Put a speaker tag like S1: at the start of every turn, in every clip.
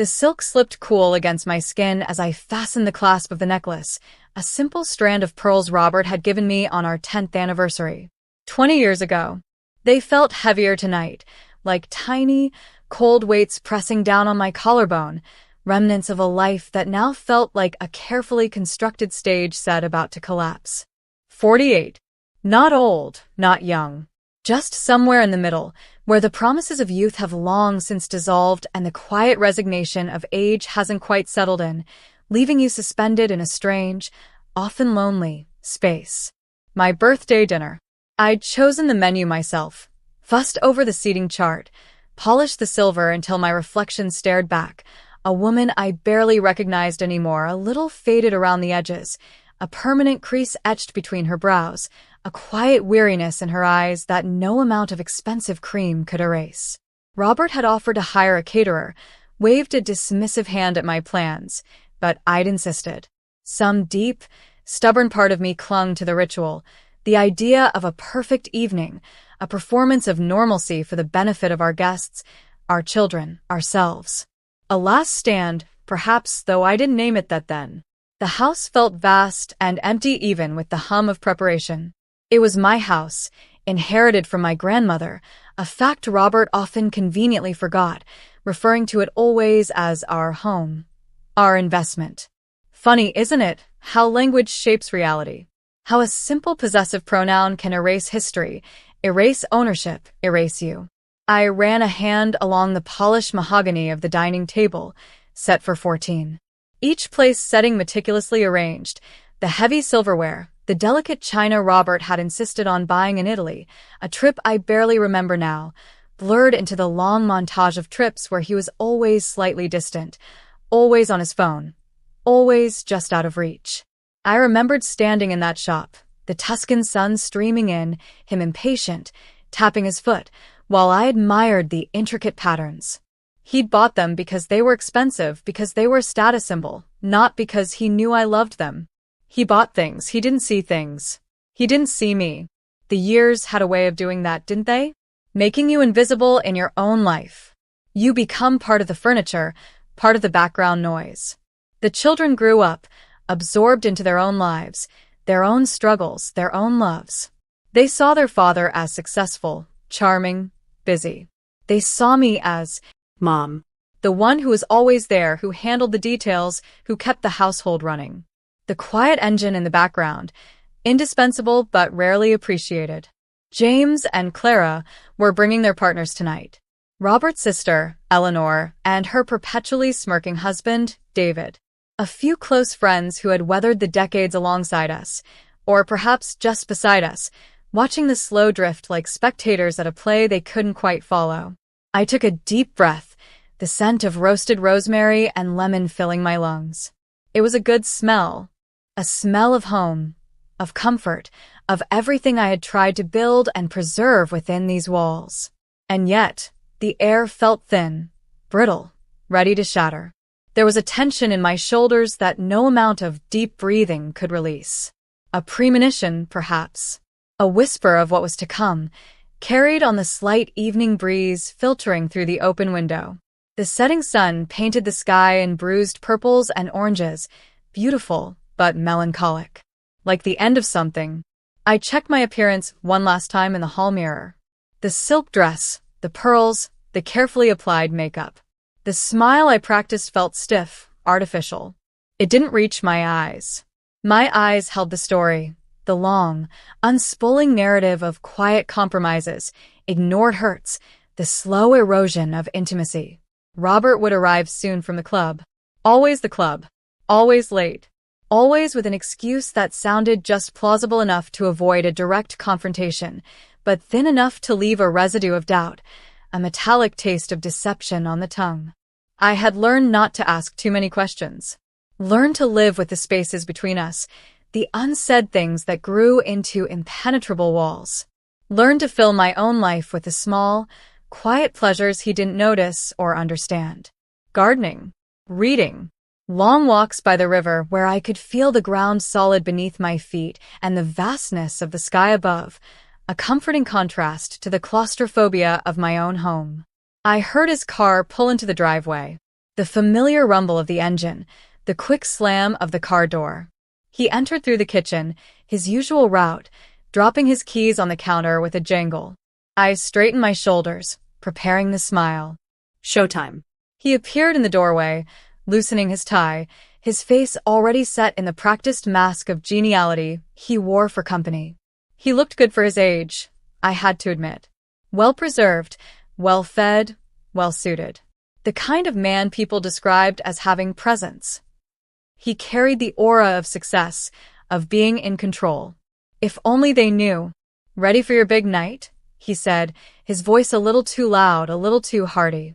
S1: The silk slipped cool against my skin as I fastened the clasp of the necklace, a simple strand of pearls Robert had given me on our 10th anniversary. 20 years ago. They felt heavier tonight, like tiny, cold weights pressing down on my collarbone, remnants of a life that now felt like a carefully constructed stage set about to collapse. 48. Not old, not young. Just somewhere in the middle, where the promises of youth have long since dissolved and the quiet resignation of age hasn't quite settled in, leaving you suspended in a strange, often lonely, space. My birthday dinner. I'd chosen the menu myself, fussed over the seating chart, polished the silver until my reflection stared back, a woman I barely recognized anymore, a little faded around the edges, a permanent crease etched between her brows, a quiet weariness in her eyes that no amount of expensive cream could erase. Robert had offered to hire a caterer, waved a dismissive hand at my plans, but I'd insisted. Some deep, stubborn part of me clung to the ritual, the idea of a perfect evening, a performance of normalcy for the benefit of our guests, our children, ourselves. A last stand, perhaps, though I didn't name it that then. The house felt vast and empty even with the hum of preparation. It was my house, inherited from my grandmother, a fact Robert often conveniently forgot, referring to it always as our home, our investment. Funny, isn't it, how language shapes reality? How a simple possessive pronoun can erase history, erase ownership, erase you. I ran a hand along the polished mahogany of the dining table, set for 14. Each place setting meticulously arranged, the heavy silverware, the delicate china Robert had insisted on buying in Italy, a trip I barely remember now, blurred into the long montage of trips where he was always slightly distant, always on his phone, always just out of reach. I remembered standing in that shop, the Tuscan sun streaming in, him impatient, tapping his foot, while I admired the intricate patterns. He'd bought them because they were expensive, because they were a status symbol, not because he knew I loved them. He bought things, he didn't see things. He didn't see me. The years had a way of doing that, didn't they? Making you invisible in your own life. You become part of the furniture, part of the background noise. The children grew up, absorbed into their own lives, their own struggles, their own loves. They saw their father as successful, charming, busy. They saw me as Mom, the one who was always there, who handled the details, who kept the household running. The quiet engine in the background, indispensable but rarely appreciated. James and Clara were bringing their partners tonight. Robert's sister, Eleanor, and her perpetually smirking husband, David. A few close friends who had weathered the decades alongside us, or perhaps just beside us, watching the slow drift like spectators at a play they couldn't quite follow. I took a deep breath, the scent of roasted rosemary and lemon filling my lungs. It was a good smell, a smell of home, of comfort, of everything I had tried to build and preserve within these walls. And yet, the air felt thin, brittle, ready to shatter. There was a tension in my shoulders that no amount of deep breathing could release. A premonition, perhaps. A whisper of what was to come, carried on the slight evening breeze filtering through the open window. The setting sun painted the sky in bruised purples and oranges, beautiful but melancholic. Like the end of something. I checked my appearance one last time in the hall mirror. The silk dress, the pearls, the carefully applied makeup. The smile I practiced felt stiff, artificial. It didn't reach my eyes. My eyes held the story, the long, unspooling narrative of quiet compromises, ignored hurts, the slow erosion of intimacy. Robert would arrive soon from the club. Always the club. Always late. Always with an excuse that sounded just plausible enough to avoid a direct confrontation, but thin enough to leave a residue of doubt, a metallic taste of deception on the tongue. I had learned not to ask too many questions. Learned to live with the spaces between us, the unsaid things that grew into impenetrable walls. Learned to fill my own life with the small, quiet pleasures he didn't notice or understand. Gardening, reading, long walks by the river where I could feel the ground solid beneath my feet and the vastness of the sky above, a comforting contrast to the claustrophobia of my own home. I heard his car pull into the driveway. The familiar rumble of the engine, the quick slam of the car door. He entered through the kitchen, his usual route, dropping his keys on the counter with a jangle. I straightened my shoulders, preparing the smile.
S2: Showtime.
S1: He appeared in the doorway, loosening his tie, his face already set in the practiced mask of geniality he wore for company. He looked good for his age, I had to admit. Well-preserved, well-fed, well-suited. The kind of man people described as having presence. He carried the aura of success, of being in control. If only they knew. "Ready for your big night?" he said, his voice a little too loud, a little too hearty.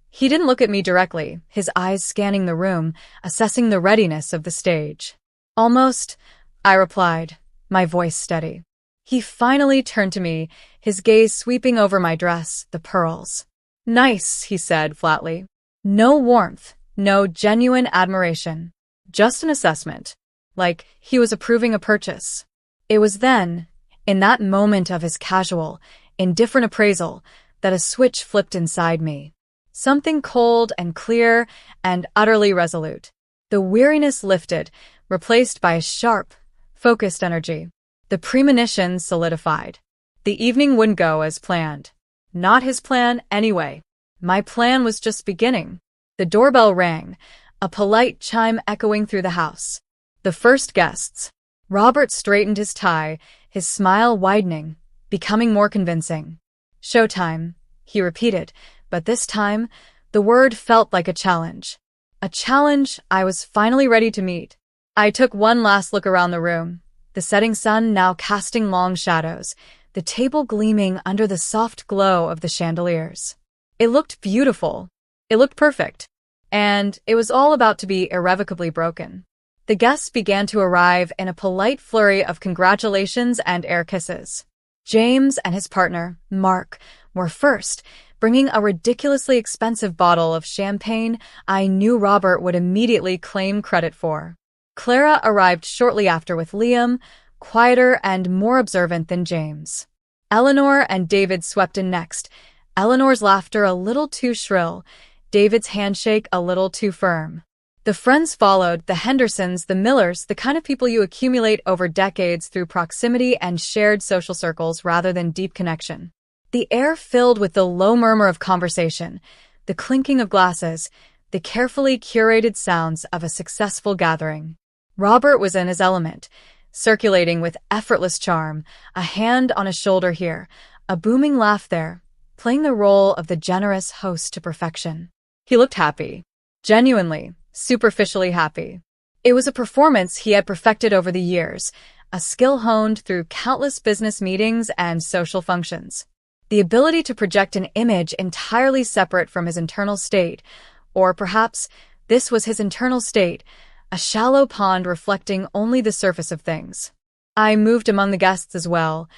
S1: He didn't look at me directly, his eyes scanning the room, assessing the readiness of the stage. "Almost," I replied, my voice steady. He finally turned to me, his gaze sweeping over my dress, the pearls. "Nice," he said flatly. No warmth, no genuine admiration. Just an assessment. Like he was approving a purchase. It was then, in that moment of his casual, indifferent appraisal, that a switch flipped inside me. Something cold and clear and utterly resolute. The weariness lifted, replaced by a sharp, focused energy. The premonition solidified. The evening wouldn't go as planned. Not his plan, anyway. My plan was just beginning. The doorbell rang, a polite chime echoing through the house. The first guests. Robert straightened his tie, his smile widening, becoming more convincing. "Showtime," he repeated, but this time, the word felt like a challenge. A challenge I was finally ready to meet. I took one last look around the room, the setting sun now casting long shadows, the table gleaming under the soft glow of the chandeliers. It looked beautiful. It looked perfect. And it was all about to be irrevocably broken. The guests began to arrive in a polite flurry of congratulations and air kisses. James and his partner, Mark, were first, bringing a ridiculously expensive bottle of champagne I knew Robert would immediately claim credit for. Clara arrived shortly after with Liam, quieter and more observant than James. Eleanor and David swept in next, Eleanor's laughter a little too shrill, David's handshake a little too firm. The friends followed, the Hendersons, the Millers, the kind of people you accumulate over decades through proximity and shared social circles rather than deep connection. The air filled with the low murmur of conversation, the clinking of glasses, the carefully curated sounds of a successful gathering. Robert was in his element, circulating with effortless charm, a hand on a shoulder here, a booming laugh there, playing the role of the generous host to perfection. He looked happy. Genuinely, superficially happy. It was a performance he had perfected over the years, a skill honed through countless business meetings and social functions. The ability to project an image entirely separate from his internal state, or perhaps this was his internal state, a shallow pond reflecting only the surface of things. I moved among the guests as well,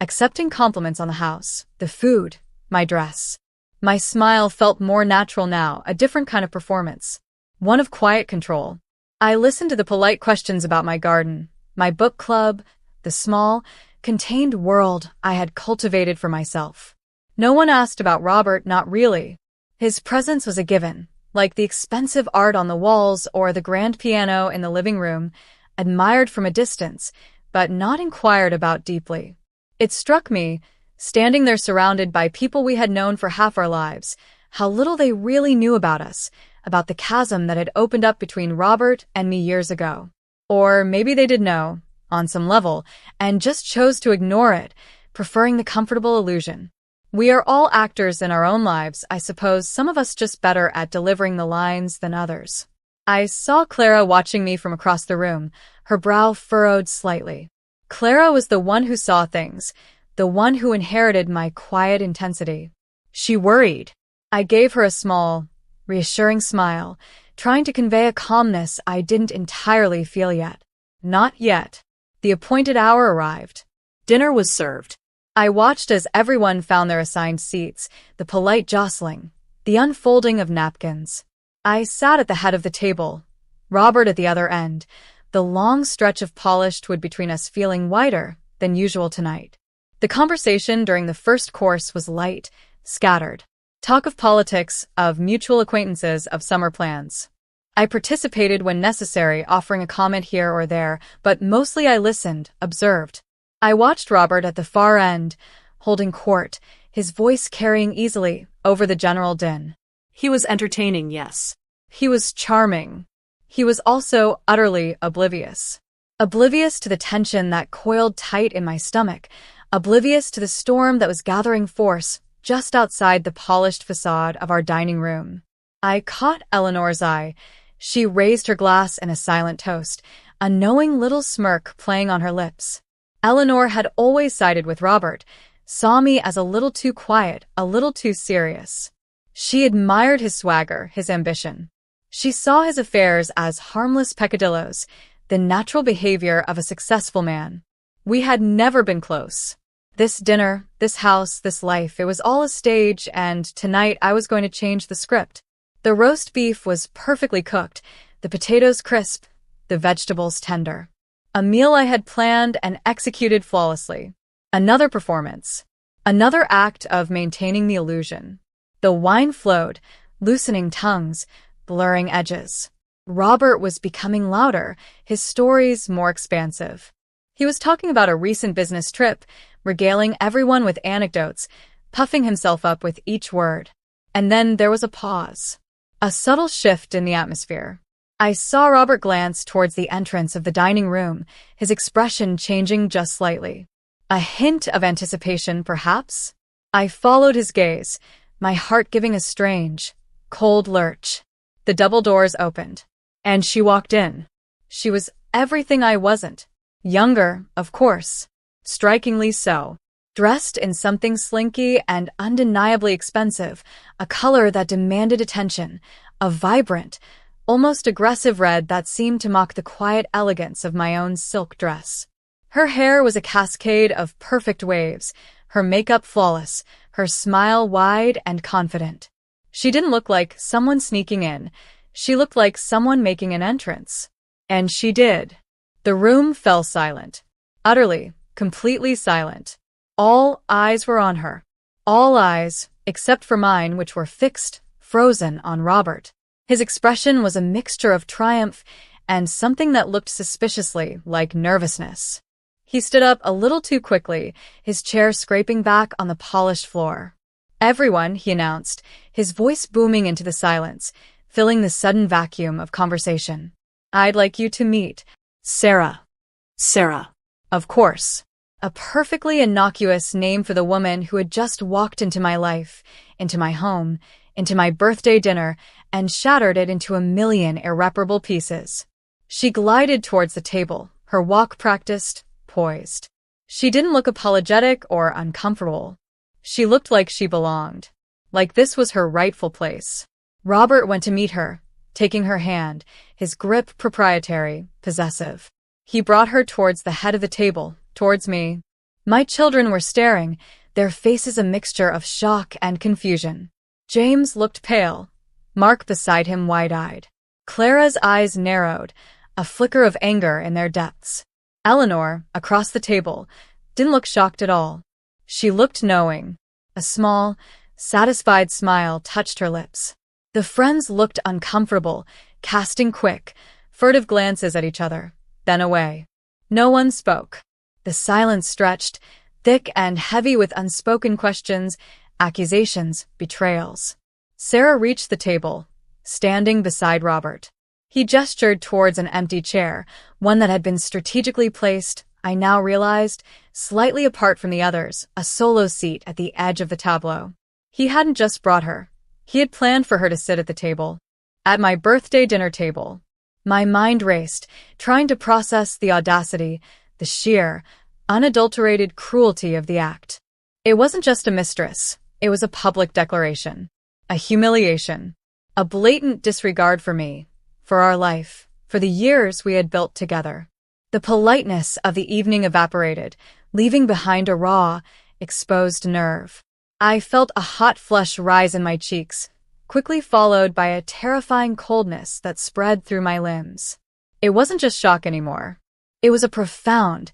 S1: accepting compliments on the house, the food, my dress. My smile felt more natural now, a different kind of performance. One of quiet control. I listened to the polite questions about my garden, my book club, the small, contained world I had cultivated for myself. No one asked about Robert, not really. His presence was a given, like the expensive art on the walls or the grand piano in the living room, admired from a distance, but not inquired about deeply. It struck me, standing there surrounded by people we had known for half our lives, how little they really knew about us, about the chasm that had opened up between Robert and me years ago. Or maybe they did know, on some level, and just chose to ignore it, preferring the comfortable illusion. We are all actors in our own lives, I suppose, some of us just better at delivering the lines than others. I saw Clara watching me from across the room, her brow furrowed slightly. Clara was the one who saw things, the one who inherited my quiet intensity. She worried. I gave her a small, reassuring smile, trying to convey a calmness I didn't entirely feel yet. Not yet. The appointed hour arrived.
S2: Dinner was served.
S1: I watched as everyone found their assigned seats, the polite jostling, the unfolding of napkins. I sat at the head of the table, Robert at the other end, the long stretch of polished wood between us feeling wider than usual tonight. The conversation during the first course was light, scattered. Talk of politics, of mutual acquaintances, of summer plans. I participated when necessary, offering a comment here or there, but mostly I listened, observed. I watched Robert at the far end, holding court, his voice carrying easily over the general din.
S2: He was entertaining, yes.
S1: He was charming. He was also utterly oblivious. Oblivious to the tension that coiled tight in my stomach, oblivious to the storm that was gathering force just outside the polished facade of our dining room. I caught Eleanor's eye. She raised her glass in a silent toast, a knowing little smirk playing on her lips. Eleanor had always sided with Robert, saw me as a little too quiet, a little too serious. She admired his swagger, his ambition. She saw his affairs as harmless peccadillos, the natural behavior of a successful man. We had never been close. This dinner, this house, this life, it was all a stage, and tonight I was going to change the script. The roast beef was perfectly cooked, the potatoes crisp, the vegetables tender. A meal I had planned and executed flawlessly. Another performance. Another act of maintaining the illusion. The wine flowed, loosening tongues, blurring edges. Robert was becoming louder, his stories more expansive. He was talking about a recent business trip, regaling everyone with anecdotes, puffing himself up with each word. And then there was a pause. A subtle shift in the atmosphere. I saw Robert glance towards the entrance of the dining room, his expression changing just slightly. A hint of anticipation, perhaps? I followed his gaze, my heart giving a strange, cold lurch. The double doors opened, and she walked in. She was everything I wasn't. Younger, of course. Strikingly so. Dressed in something slinky and undeniably expensive, a color that demanded attention, a vibrant, almost aggressive red that seemed to mock the quiet elegance of my own silk dress. Her hair was a cascade of perfect waves, her makeup flawless, her smile wide and confident. She didn't look like someone sneaking in. She looked like someone making an entrance. And she did. The room fell silent. Utterly, completely silent. All eyes were on her. All eyes, except for mine, which were fixed, frozen on Robert. His expression was a mixture of triumph and something that looked suspiciously like nervousness. He stood up a little too quickly, his chair scraping back on the polished floor. "Everyone," he announced, his voice booming into the silence, filling the sudden vacuum of conversation. "I'd like you to meet Sarah."
S2: Sarah.
S1: Of course. A perfectly innocuous name for the woman who had just walked into my life, into my home, into my birthday dinner, and shattered it into a million irreparable pieces. She glided towards the table, her walk practiced, poised. She didn't look apologetic or uncomfortable. She looked like she belonged, like this was her rightful place. Robert went to meet her, taking her hand, his grip proprietary, possessive. He brought her towards the head of the table, towards me. My children were staring, their faces a mixture of shock and confusion. James looked pale, Mark beside him wide-eyed. Clara's eyes narrowed, a flicker of anger in their depths. Eleanor, across the table, didn't look shocked at all. She looked knowing. A small, satisfied smile touched her lips. The friends looked uncomfortable, casting quick, furtive glances at each other, then away. No one spoke. The silence stretched, thick and heavy with unspoken questions, accusations, betrayals. Sarah reached the table, standing beside Robert. He gestured towards an empty chair, one that had been strategically placed, I now realized, slightly apart from the others, a solo seat at the edge of the tableau. He hadn't just brought her. He had planned for her to sit at the table. At my birthday dinner table. My mind raced, trying to process the audacity, the sheer, unadulterated cruelty of the act. It wasn't just a mistress. It was a public declaration. A humiliation. A blatant disregard for me, for our life, for the years we had built together. The politeness of the evening evaporated, leaving behind a raw, exposed nerve. I felt a hot flush rise in my cheeks, quickly followed by a terrifying coldness that spread through my limbs. It wasn't just shock anymore. It was a profound,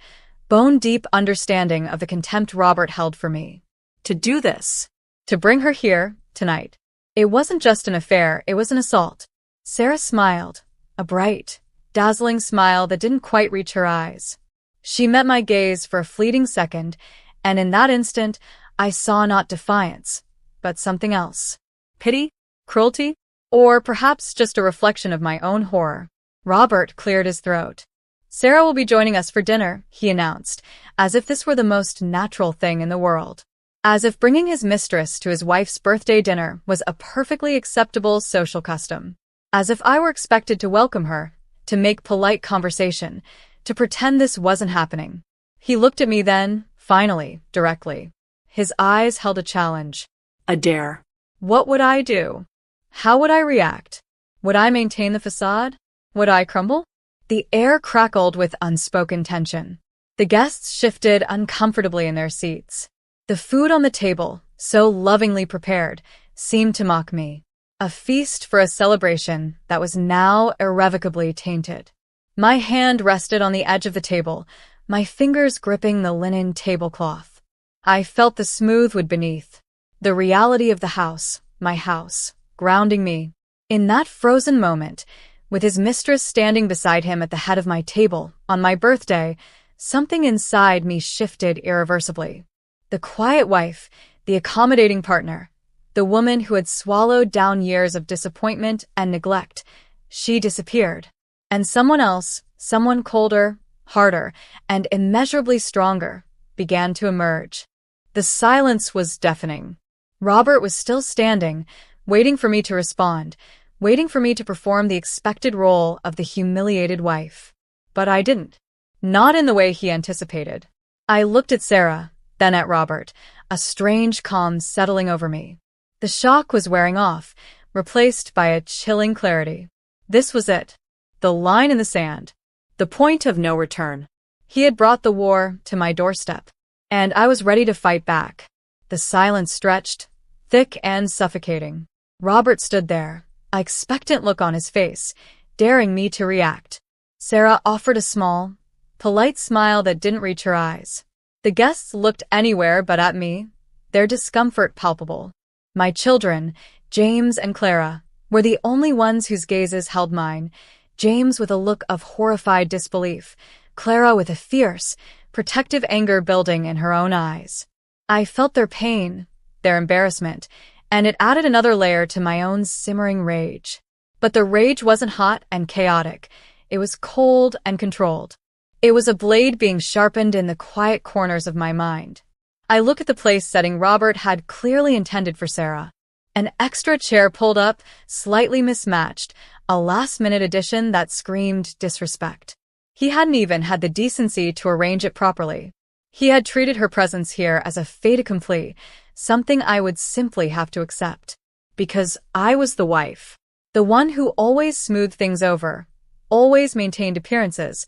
S1: bone-deep understanding of the contempt Robert held for me. To do this, to bring her here, tonight. It wasn't just an affair, it was an assault. Sarah smiled, a bright, dazzling smile that didn't quite reach her eyes. She met my gaze for a fleeting second, and in that instant, I saw not defiance, but something else. Pity? Cruelty? Or perhaps just a reflection of my own horror. Robert cleared his throat. Sarah will be joining us for dinner, he announced, as if this were the most natural thing in the world. As if bringing his mistress to his wife's birthday dinner was a perfectly acceptable social custom. As if I were expected to welcome her, to make polite conversation, to pretend this wasn't happening. He looked at me then, finally, directly. His eyes held a challenge.
S2: A dare.
S1: What would I do? How would I react? Would I maintain the facade? Would I crumble? The air crackled with unspoken tension. The guests shifted uncomfortably in their seats. The food on the table, so lovingly prepared, seemed to mock me. A feast for a celebration that was now irrevocably tainted. My hand rested on the edge of the table, my fingers gripping the linen tablecloth. I felt the smooth wood beneath, the reality of the house, my house, grounding me. In that frozen moment, with his mistress standing beside him at the head of my table, on my birthday, something inside me shifted irreversibly. The quiet wife, the accommodating partner, the woman who had swallowed down years of disappointment and neglect, she disappeared. And someone else, someone colder, harder, and immeasurably stronger, began to emerge. The silence was deafening. Robert was still standing, waiting for me to respond, waiting for me to perform the expected role of the humiliated wife. But I didn't. Not in the way he anticipated. I looked at Sarah, then at Robert, a strange calm settling over me. The shock was wearing off, replaced by a chilling clarity. This was it. The line in the sand. The point of no return. He had brought the war to my doorstep, and I was ready to fight back. The silence stretched, thick and suffocating. Robert stood there, an expectant look on his face, daring me to react. Sarah offered a small, polite smile that didn't reach her eyes. The guests looked anywhere but at me, their discomfort palpable. My children, James and Clara, were the only ones whose gazes held mine, James with a look of horrified disbelief, Clara with a fierce, protective anger building in her own eyes. I felt their pain, their embarrassment, and it added another layer to my own simmering rage. But the rage wasn't hot and chaotic. It was cold and controlled. It was a blade being sharpened in the quiet corners of my mind. I looked at the place setting Robert had clearly intended for Sarah. An extra chair pulled up, slightly mismatched, a last-minute addition that screamed disrespect. He hadn't even had the decency to arrange it properly. He had treated her presence here as a fait accompli, something I would simply have to accept. Because I was the wife. The one who always smoothed things over, always maintained appearances,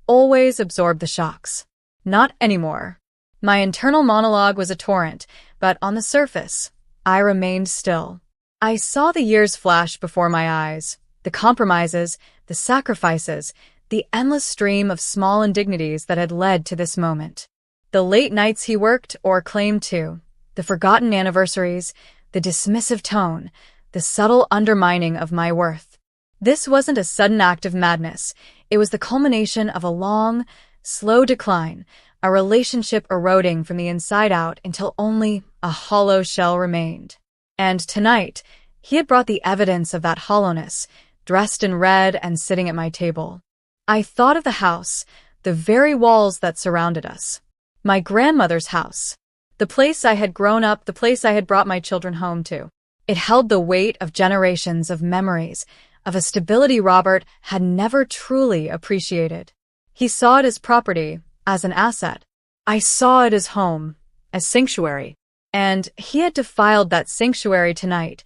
S1: always absorbed the shocks. Not anymore. My internal monologue was a torrent, but on the surface, I remained still. I saw the years flash before my eyes, the compromises, the sacrifices, the endless stream of small indignities that had led to this moment. The late nights he worked or claimed to, the forgotten anniversaries, the dismissive tone, the subtle undermining of my worth. This wasn't a sudden act of madness. It was the culmination of a long, slow decline, a relationship eroding from the inside out until only a hollow shell remained. And tonight, he had brought the evidence of that hollowness, dressed in red and sitting at my table. I thought of the house, the very walls that surrounded us. My grandmother's house. The place I had grown up, the place I had brought my children home to. It held the weight of generations of memories, of a stability Robert had never truly appreciated. He saw it as property, as an asset. I saw it as home, as sanctuary. And he had defiled that sanctuary tonight,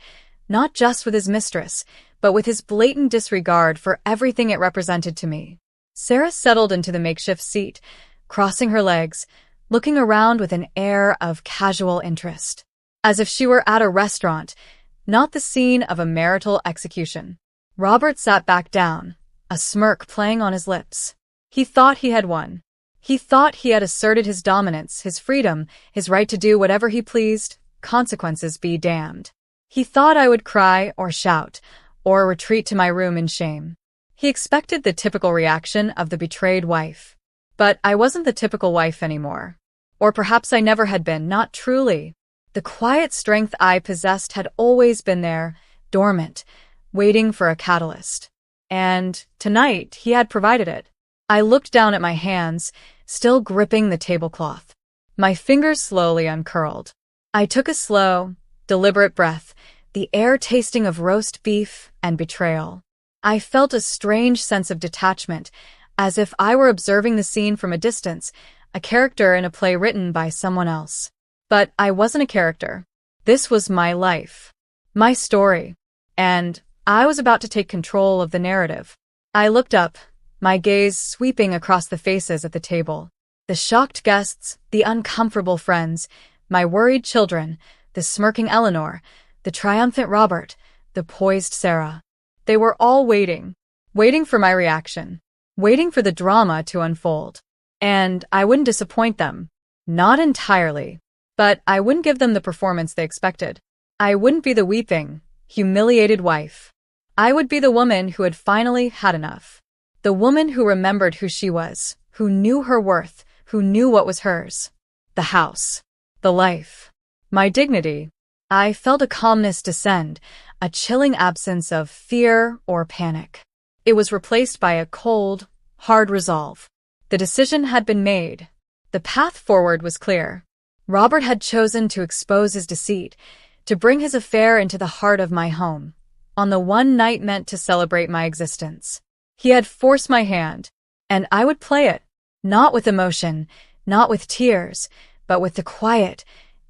S1: not just with his mistress, but with his blatant disregard for everything it represented to me. Sarah settled into the makeshift seat, crossing her legs, looking around with an air of casual interest, as if she were at a restaurant, not the scene of a marital execution. Robert sat back down, a smirk playing on his lips. He thought he had won. He thought he had asserted his dominance, his freedom, his right to do whatever he pleased, consequences be damned. He thought I would cry or shout, or retreat to my room in shame. He expected the typical reaction of the betrayed wife. But I wasn't the typical wife anymore. Or perhaps I never had been, not truly. The quiet strength I possessed had always been there, dormant, waiting for a catalyst. And tonight, he had provided it. I looked down at my hands, still gripping the tablecloth. My fingers slowly uncurled. I took a slow, deliberate breath, the air tasting of roast beef and betrayal. I felt a strange sense of detachment, as if I were observing the scene from a distance, a character in a play written by someone else. But I wasn't a character. This was my life, my story, and I was about to take control of the narrative. I looked up, my gaze sweeping across the faces at the table. The shocked guests, the uncomfortable friends, my worried children, the smirking Eleanor, the triumphant Robert, the poised Sarah. They were all waiting for my reaction, waiting for the drama to unfold. And I wouldn't disappoint them. Not entirely. But I wouldn't give them the performance they expected. I wouldn't be the weeping, humiliated wife. I would be the woman who had finally had enough. The woman who remembered who she was, who knew her worth, who knew what was hers. The house. The life. My dignity. I felt a calmness descend, a chilling absence of fear or panic. It was replaced by a cold, hard resolve. The decision had been made. The path forward was clear. Robert had chosen to expose his deceit, to bring his affair into the heart of my home, on the one night meant to celebrate my existence. He had forced my hand, and I would play it, not with emotion, not with tears, but with the quiet,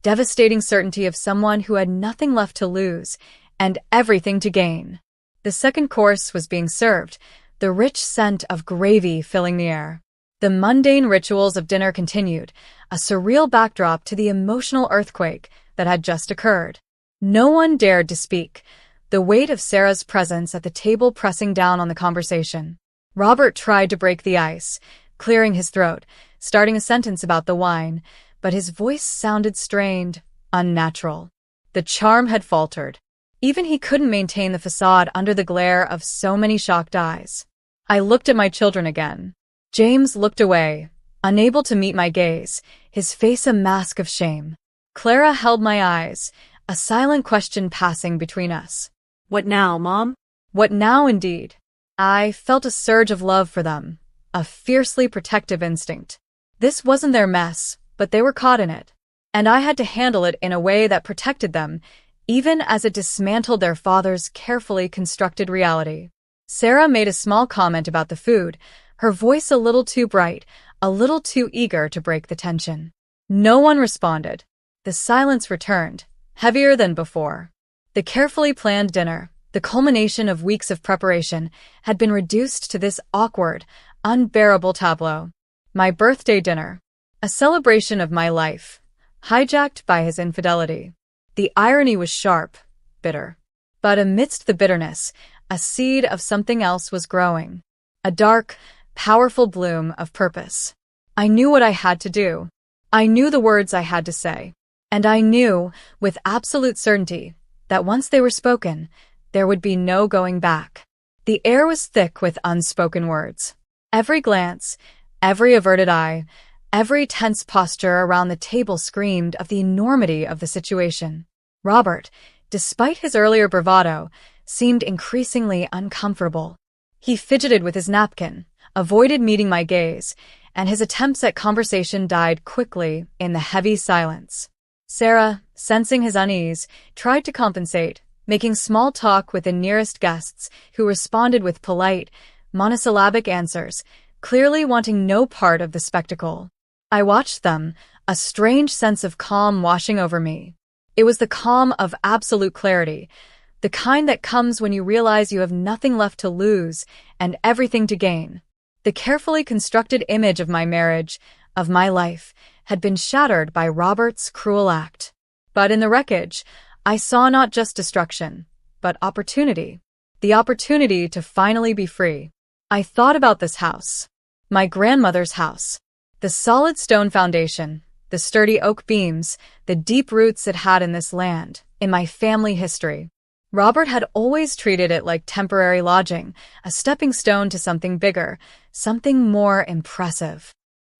S1: devastating certainty of someone who had nothing left to lose and everything to gain. The second course was being served, the rich scent of gravy filling the air. The mundane rituals of dinner continued, a surreal backdrop to the emotional earthquake that had just occurred. No one dared to speak, the weight of Sarah's presence at the table pressing down on the conversation. Robert tried to break the ice, clearing his throat, starting a sentence about the wine, but his voice sounded strained, unnatural. The charm had faltered. Even he couldn't maintain the facade under the glare of so many shocked eyes. I looked at my children again. James looked away, unable to meet my gaze, his face a mask of shame. Clara held my eyes, a silent question passing between us.
S2: What now, Mom?
S1: What now, indeed? I felt a surge of love for them, a fiercely protective instinct. This wasn't their mess, but they were caught in it. And I had to handle it in a way that protected them, even as it dismantled their father's carefully constructed reality. Sarah made a small comment about the food, her voice a little too bright, a little too eager to break the tension. No one responded. The silence returned, heavier than before. The carefully planned dinner, the culmination of weeks of preparation, had been reduced to this awkward, unbearable tableau. My birthday dinner, a celebration of my life, hijacked by his infidelity. The irony was sharp, bitter. But amidst the bitterness, a seed of something else was growing. A dark, powerful bloom of purpose. I knew what I had to do. I knew the words I had to say. And I knew, with absolute certainty, that once they were spoken, there would be no going back. The air was thick with unspoken words. Every glance, every averted eye, every tense posture around the table screamed of the enormity of the situation. Robert, despite his earlier bravado, seemed increasingly uncomfortable. He fidgeted with his napkin, avoided meeting my gaze, and his attempts at conversation died quickly in the heavy silence. Sarah, sensing his unease, tried to compensate, making small talk with the nearest guests, who responded with polite, monosyllabic answers, clearly wanting no part of the spectacle. I watched them, a strange sense of calm washing over me. It was the calm of absolute clarity, the kind that comes when you realize you have nothing left to lose and everything to gain. The carefully constructed image of my marriage, of my life, had been shattered by Robert's cruel act. But in the wreckage, I saw not just destruction, but opportunity. The opportunity to finally be free. I thought about this house. My grandmother's house. The solid stone foundation, the sturdy oak beams, the deep roots it had in this land, in my family history. Robert had always treated it like temporary lodging, a stepping stone to something bigger, something more impressive.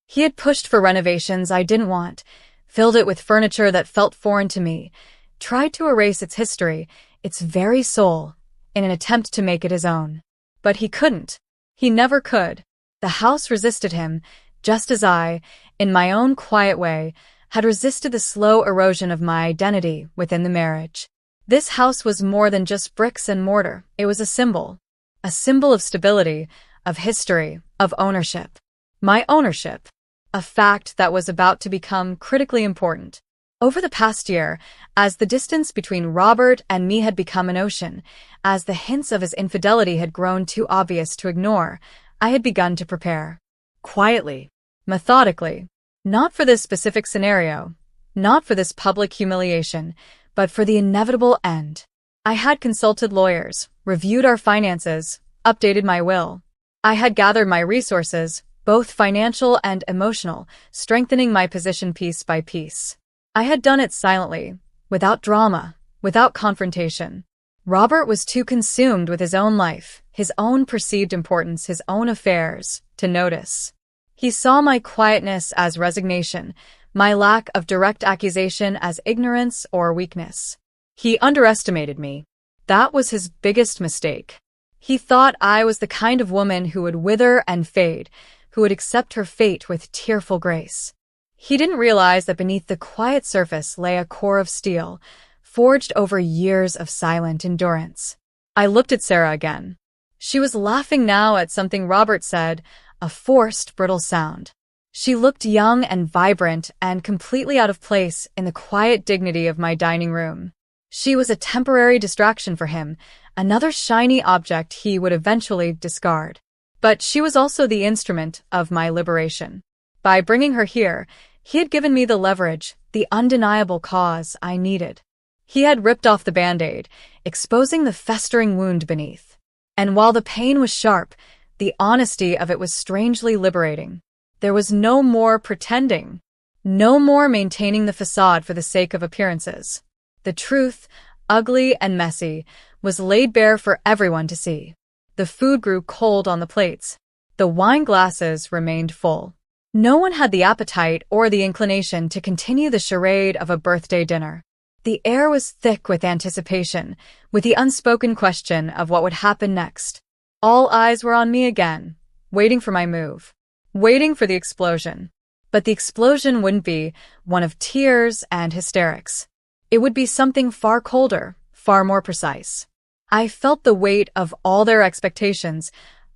S1: He had pushed for renovations I didn't want, filled it with furniture that felt foreign to me, tried to erase its history, its very soul, in an attempt to make it his own. But he couldn't. He never could. The house resisted him, just as I, in my own quiet way, had resisted the slow erosion of my identity within the marriage. This house was more than just bricks and mortar. It was a symbol of stability, of history, of ownership. My ownership, a fact that was about to become critically important. Over the past year, as the distance between Robert and me had become an ocean, as the hints of his infidelity had grown too obvious to ignore, I had begun to prepare. Quietly, methodically, not for this specific scenario, not for this public humiliation, but for the inevitable end. I had consulted lawyers, reviewed our finances, updated my will. I had gathered my resources, both financial and emotional, strengthening my position piece by piece. I had done it silently, without drama, without confrontation. Robert was too consumed with his own life, his own perceived importance, his own affairs, to notice. He saw my quietness as resignation, my lack of direct accusation as ignorance or weakness. He underestimated me. That was his biggest mistake. He thought I was the kind of woman who would wither and fade, who would accept her fate with tearful grace. He didn't realize that beneath the quiet surface lay a core of steel, forged over years of silent endurance. I looked at Sarah again. She was laughing now at something Robert said, a forced, brittle sound. She looked young and vibrant and completely out of place in the quiet dignity of my dining room. She was a temporary distraction for him, another shiny object he would eventually discard. But she was also the instrument of my liberation. By bringing her here, he had given me the leverage, the undeniable cause I needed. He had ripped off the Band-Aid, exposing the festering wound beneath. And while the pain was sharp, the honesty of it was strangely liberating. There was no more pretending, no more maintaining the facade for the sake of appearances. The truth, ugly and messy, was laid bare for everyone to see. The food grew cold on the plates. The wine glasses remained full. No one had the appetite or the inclination to continue the charade of a birthday dinner. The air was thick with anticipation, with the unspoken question of what would happen next. All eyes were on me again, waiting for my move. Waiting for the explosion. But the explosion wouldn't be one of tears and hysterics. It would be something far colder, far more precise. I felt the weight of all their expectations,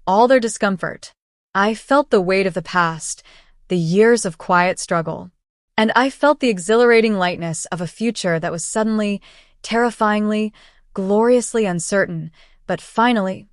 S1: all their discomfort. I felt the weight of the past, the years of quiet struggle. And I felt the exhilarating lightness of a future that was suddenly, terrifyingly, gloriously uncertain, but finally,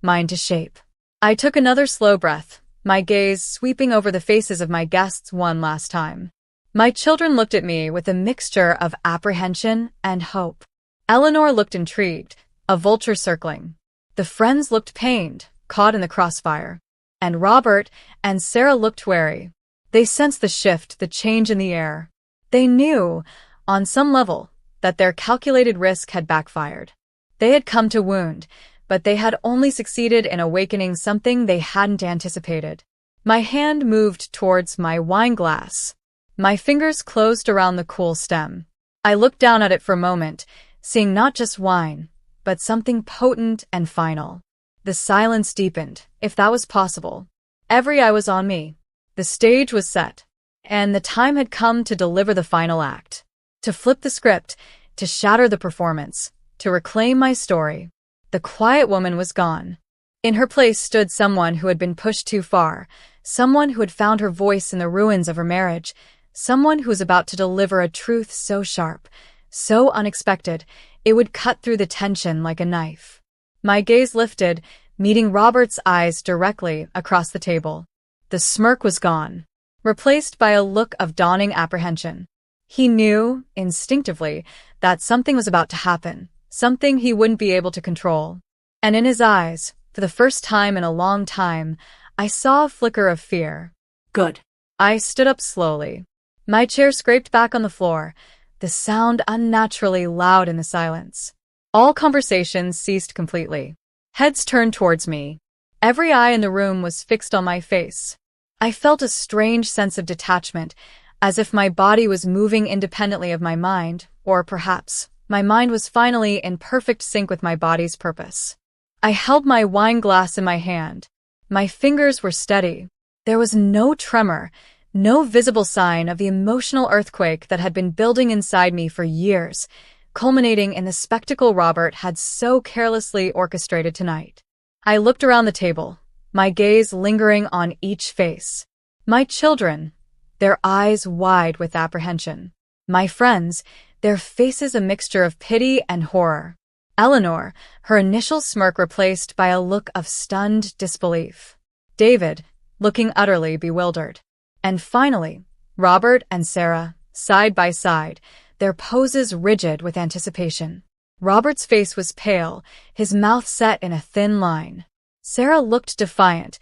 S1: mine to shape. I took another slow breath, my gaze sweeping over the faces of my guests one last time. My children looked at me with a mixture of apprehension and hope. Eleanor looked intrigued, a vulture circling. The friends looked pained, caught in the crossfire. And Robert and Sarah looked wary. They sensed the shift, the change in the air. They knew, on some level, that their calculated risk had backfired. They had come to wound, but they had only succeeded in awakening something they hadn't anticipated. My hand moved towards my wine glass. My fingers closed around the cool stem. I looked down at it for a moment, seeing not just wine, but something potent and final. The silence deepened, if that was possible. Every eye was on me. The stage was set, and the time had come to deliver the final act. To flip the script, to shatter the performance, to reclaim my story. The quiet woman was gone. In her place stood someone who had been pushed too far, someone who had found her voice in the ruins of her marriage, someone who was about to deliver a truth so sharp, so unexpected, it would cut through the tension like a knife. My gaze lifted, meeting Robert's eyes directly across the table. The smirk was gone, replaced by a look of dawning apprehension. He knew, instinctively, that something was about to happen, something he wouldn't be able to control. And in his eyes, for the first time in a long time, I saw a flicker of fear.
S2: Good.
S1: I stood up slowly. My chair scraped back on the floor, the sound unnaturally loud in the silence. All conversations ceased completely. Heads turned towards me. Every eye in the room was fixed on my face. I felt a strange sense of detachment, as if my body was moving independently of my mind, or perhaps my mind was finally in perfect sync with my body's purpose. I held my wine glass in my hand. My fingers were steady. There was no tremor, no visible sign of the emotional earthquake that had been building inside me for years, culminating in the spectacle Robert had so carelessly orchestrated tonight. I looked around the table, my gaze lingering on each face. My children, their eyes wide with apprehension. My friends, their faces a mixture of pity and horror. Eleanor, her initial smirk replaced by a look of stunned disbelief. David, looking utterly bewildered. And finally, Robert and Sarah, side by side, their poses rigid with anticipation. Robert's face was pale, his mouth set in a thin line. Sarah looked defiant,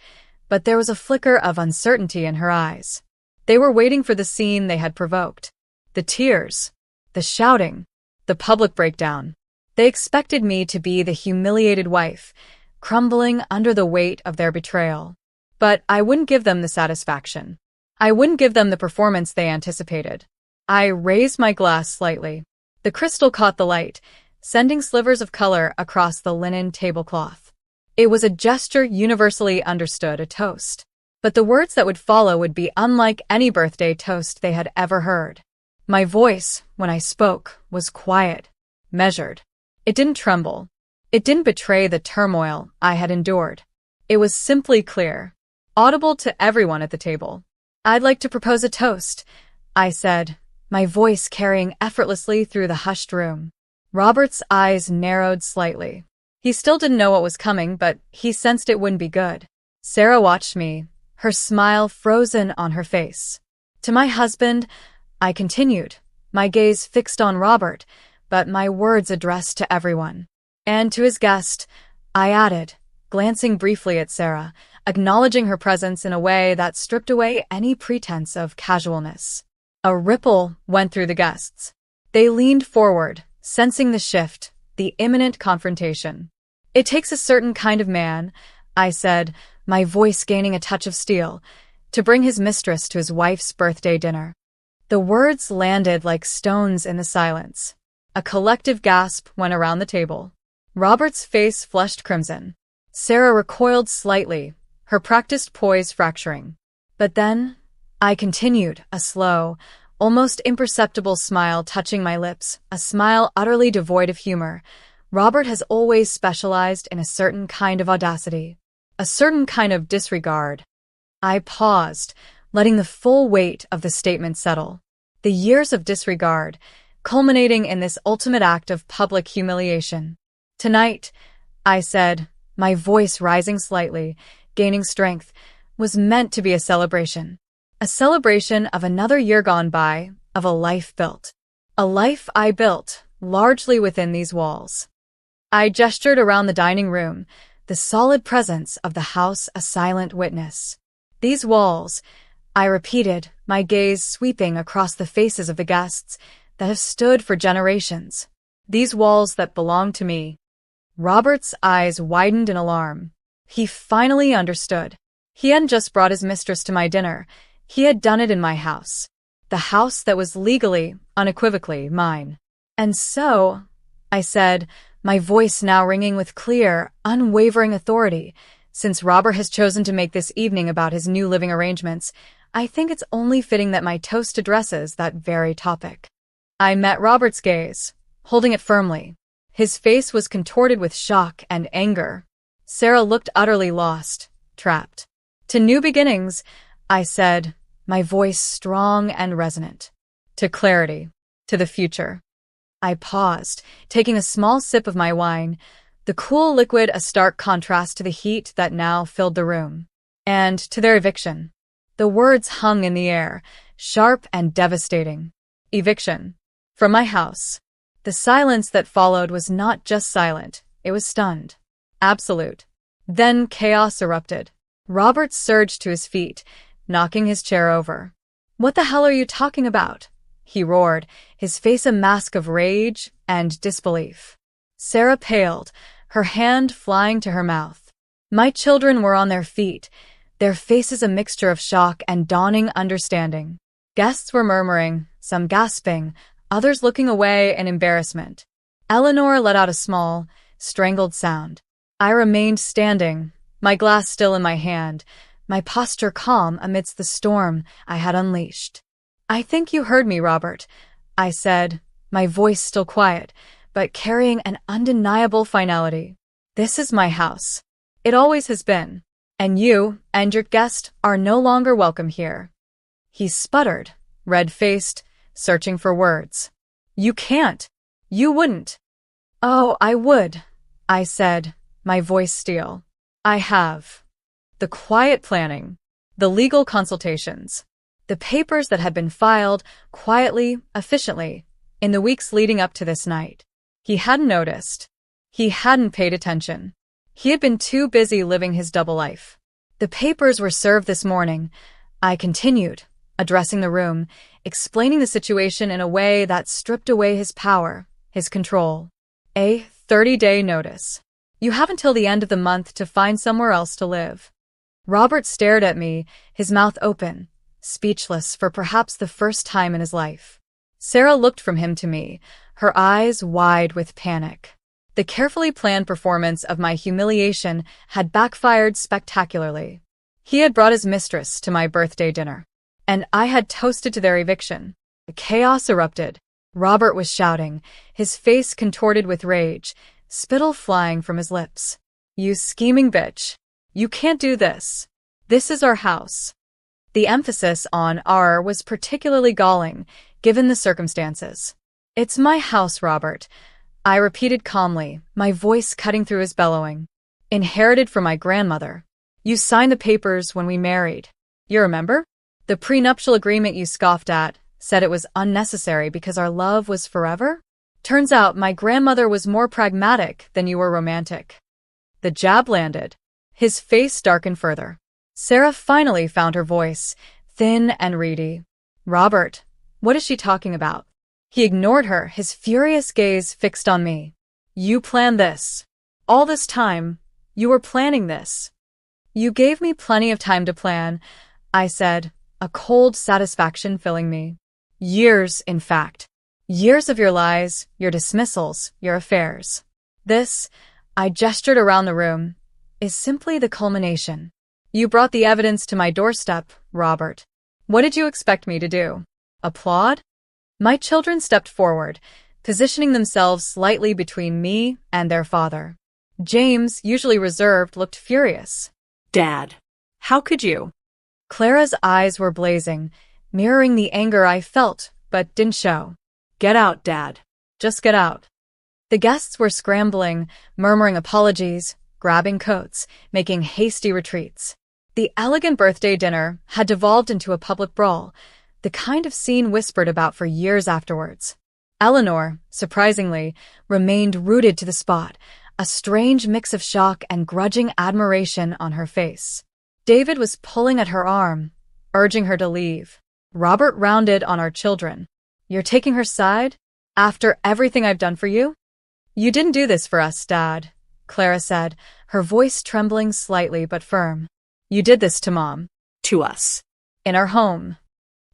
S1: but there was a flicker of uncertainty in her eyes. They were waiting for the scene they had provoked. The tears, the shouting, the public breakdown. They expected me to be the humiliated wife, crumbling under the weight of their betrayal. But I wouldn't give them the satisfaction. I wouldn't give them the performance they anticipated. I raised my glass slightly. The crystal caught the light, sending slivers of color across the linen tablecloth. It was a gesture universally understood, a toast. But the words that would follow would be unlike any birthday toast they had ever heard. My voice, when I spoke, was quiet, measured. It didn't tremble. It didn't betray the turmoil I had endured. It was simply clear, audible to everyone at the table. "I'd like to propose a toast," I said, my voice carrying effortlessly through the hushed room. Robert's eyes narrowed slightly. He still didn't know what was coming, but he sensed it wouldn't be good. Sarah watched me, her smile frozen on her face. "To my husband," I continued, my gaze fixed on Robert, but my words addressed to everyone. "And to his guest," I added, glancing briefly at Sarah, acknowledging her presence in a way that stripped away any pretense of casualness. A ripple went through the guests. They leaned forward, sensing the shift, the imminent confrontation. "It takes a certain kind of man," I said, my voice gaining a touch of steel, "to bring his mistress to his wife's birthday dinner." The words landed like stones in the silence. A collective gasp went around the table. Robert's face flushed crimson. Sarah recoiled slightly, her practiced poise fracturing. But then, I continued, a slow, almost imperceptible smile touching my lips, a smile utterly devoid of humor. Robert has always specialized in a certain kind of audacity, a certain kind of disregard. I paused, letting the full weight of the statement settle. The years of disregard, culminating in this ultimate act of public humiliation. "Tonight," I said, my voice rising slightly, gaining strength, "was meant to be a celebration. A celebration of another year gone by, of a life built. A life I built, largely within these walls." I gestured around the dining room, the solid presence of the house a silent witness. "These walls," I repeated, my gaze sweeping across the faces of the guests that have stood for generations. "These walls that belong to me." Robert's eyes widened in alarm. He finally understood. He hadn't just brought his mistress to my dinner. He had done it in my house. The house that was legally, unequivocally, mine. "And so," I said, my voice now ringing with clear, unwavering authority, "since Robert has chosen to make this evening about his new living arrangements, I think it's only fitting that my toast addresses that very topic." I met Robert's gaze, holding it firmly. His face was contorted with shock and anger. Sarah looked utterly lost, trapped. "To new beginnings," I said, my voice strong and resonant. "To clarity. To the future." I paused, taking a small sip of my wine, the cool liquid a stark contrast to the heat that now filled the room. "And to their eviction." The words hung in the air, sharp and devastating. Eviction. From my house. The silence that followed was not just silent, it was stunned. Absolute. Then chaos erupted. Robert surged to his feet, knocking his chair over. "What the hell are you talking about?" he roared, his face a mask of rage and disbelief. Sarah paled, her hand flying to her mouth. My children were on their feet, their faces a mixture of shock and dawning understanding. Guests were murmuring, some gasping, others looking away in embarrassment. Eleanor let out a small, strangled sound. I remained standing, my glass still in my hand, my posture calm amidst the storm I had unleashed. "I think you heard me, Robert," I said, my voice still quiet, but carrying an undeniable finality. "This is my house. It always has been. And you and your guest are no longer welcome here." He sputtered, red-faced, searching for words. "You can't. You wouldn't." "Oh, I would," I said, my voice steel. "I have." The quiet planning, the legal consultations, the papers that had been filed quietly, efficiently, in the weeks leading up to this night. He hadn't noticed. He hadn't paid attention. He had been too busy living his double life. "The papers were served this morning," I continued, addressing the room, explaining the situation in a way that stripped away his power, his control. "A 30-day notice. You have until the end of the month to find somewhere else to live." Robert stared at me, his mouth open, speechless for perhaps the first time in his life. Sarah looked from him to me, her eyes wide with panic. The carefully planned performance of my humiliation had backfired spectacularly. He had brought his mistress to my birthday dinner, and I had toasted to their eviction. The chaos erupted. Robert was shouting, his face contorted with rage, spittle flying from his lips. "You scheming bitch. You can't do this. This is our house." The emphasis on "our" was particularly galling, given the circumstances. "It's my house, Robert," I repeated calmly, my voice cutting through his bellowing. "Inherited from my grandmother. You signed the papers when we married. You remember? The prenuptial agreement you scoffed at, said it was unnecessary because our love was forever? Turns out my grandmother was more pragmatic than you were romantic." The jab landed. His face darkened further. Sarah finally found her voice, thin and reedy. "Robert, what is she talking about?" He ignored her, his furious gaze fixed on me. "You planned this. All this time, you were planning this." "You gave me plenty of time to plan," I said, a cold satisfaction filling me. "Years, in fact. Years of your lies, your dismissals, your affairs. This," I gestured around the room, "is simply the culmination. You brought the evidence to my doorstep, Robert. What did you expect me to do? Applaud?" My children stepped forward, positioning themselves slightly between me and their father. James, usually reserved, looked furious.
S2: "Dad, how could you?"
S1: Clara's eyes were blazing, mirroring the anger I felt but didn't show. "Get out, Dad. Just get out." The guests were scrambling, murmuring apologies, grabbing coats, making hasty retreats. The elegant birthday dinner had devolved into a public brawl, the kind of scene whispered about for years afterwards. Eleanor, surprisingly, remained rooted to the spot, a strange mix of shock and grudging admiration on her face. David was pulling at her arm, urging her to leave. Robert rounded on our children. "You're taking her side? After everything I've done for you?" "You didn't do this for us, Dad," Clara said, her voice trembling slightly but firm. "You did this to Mom.
S2: To us.
S1: In our home."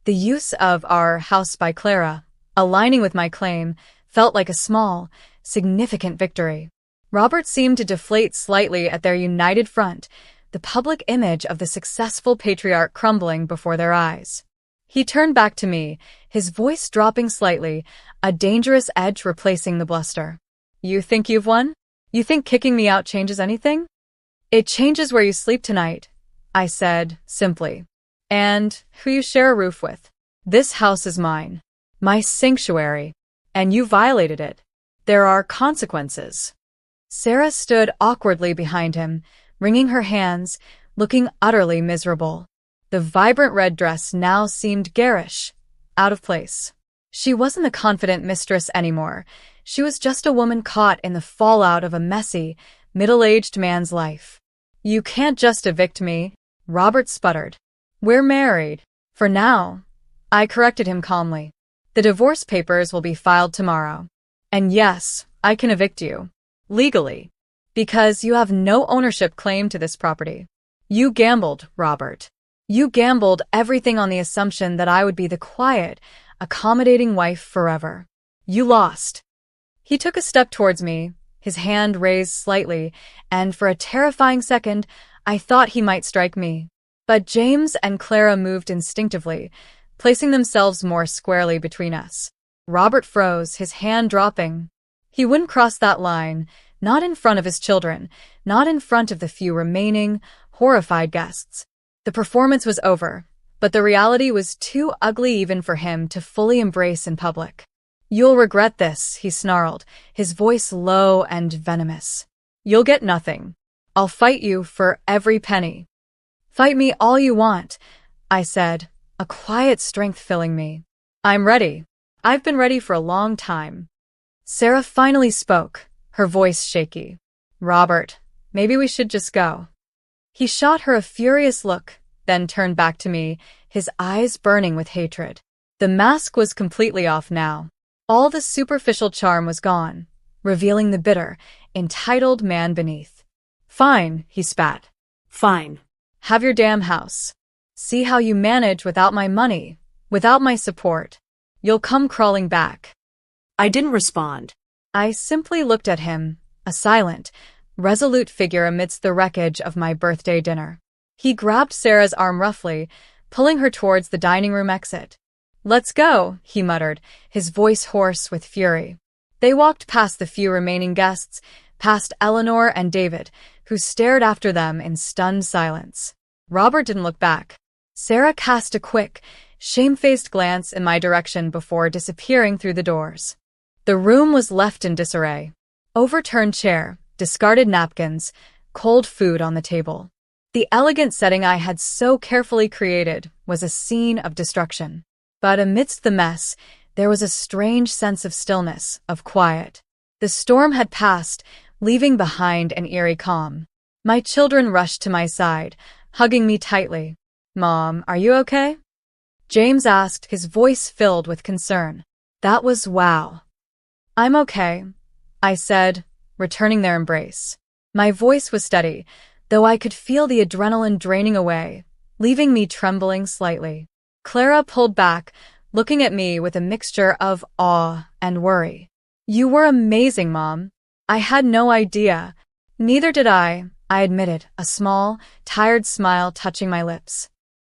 S1: The use of "our house" by Clara, aligning with my claim, felt like a small, significant victory. Robert seemed to deflate slightly at their united front, the public image of the successful patriarch crumbling before their eyes. He turned back to me, his voice dropping slightly, a dangerous edge replacing the bluster. "You think you've won? You think kicking me out changes anything?" "It changes where you sleep tonight," I said, simply. "And who you share a roof with. This house is mine. My sanctuary. And you violated it. There are consequences." Sarah stood awkwardly behind him, wringing her hands, looking utterly miserable. The vibrant red dress now seemed garish, out of place. She wasn't the confident mistress anymore. She was just a woman caught in the fallout of a messy, middle-aged man's life. "You can't just evict me," Robert sputtered. "We're married. For now," I corrected him calmly. The divorce papers will be filed tomorrow. And yes, I can evict you. Legally. Because you have no ownership claim to this property. You gambled, Robert. You gambled everything on the assumption that I would be the quiet, accommodating wife forever. You lost. He took a step towards me, his hand raised slightly, and for a terrifying second, I thought he might strike me. But James and Clara moved instinctively, placing themselves more squarely between us. Robert froze, his hand dropping. He wouldn't cross that line, not in front of his children, not in front of the few remaining, horrified guests. The performance was over, but the reality was too ugly even for him to fully embrace in public. You'll regret this, he snarled, his voice low and venomous. You'll get nothing. I'll fight you for every penny. Fight me all you want, I said, a quiet strength filling me. I'm ready. I've been ready for a long time. Sarah finally spoke, her voice shaky. Robert, maybe we should just go. He shot her a furious look, then turned back to me, his eyes burning with hatred. The mask was completely off now. All the superficial charm was gone, revealing the bitter, entitled man beneath. Fine, he spat.
S2: Fine.
S1: Have your damn house. See how you manage without my money, without my support. You'll come crawling back.
S2: I didn't respond.
S1: I simply looked at him, a silent, resolute figure amidst the wreckage of my birthday dinner. He grabbed Sarah's arm roughly, pulling her towards the dining room exit. Let's go, he muttered, his voice hoarse with fury. They walked past the few remaining guests, past Eleanor and David, who stared after them in stunned silence. Robert didn't look back. Sarah cast a quick, shamefaced glance in my direction before disappearing through the doors. The room was left in disarray. Overturned chair, discarded napkins, cold food on the table. The elegant setting I had so carefully created was a scene of destruction. But amidst the mess, there was a strange sense of stillness, of quiet. The storm had passed, leaving behind an eerie calm. My children rushed to my side, hugging me tightly. Mom, are you okay? James asked, his voice filled with concern. That was wow. I'm okay, I said, returning their embrace. My voice was steady, though I could feel the adrenaline draining away, leaving me trembling slightly. Clara pulled back, looking at me with a mixture of awe and worry. You were amazing, Mom. I had no idea. Neither did I admitted, a small, tired smile touching my lips.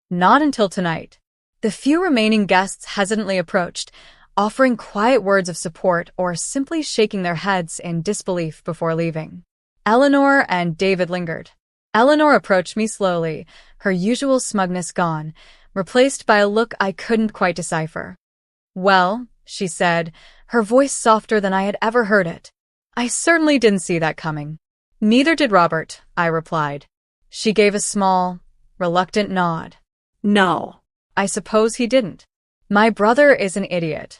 S1: Not until tonight. The few remaining guests hesitantly approached, offering quiet words of support or simply shaking their heads in disbelief before leaving. Eleanor and David lingered. Eleanor approached me slowly, her usual smugness gone, replaced by a look I couldn't quite decipher. Well, she said, her voice softer than I had ever heard it. I certainly didn't see that coming. Neither did Robert, I replied. She gave a small, reluctant nod.
S2: No.
S1: I suppose he didn't. My brother is an idiot.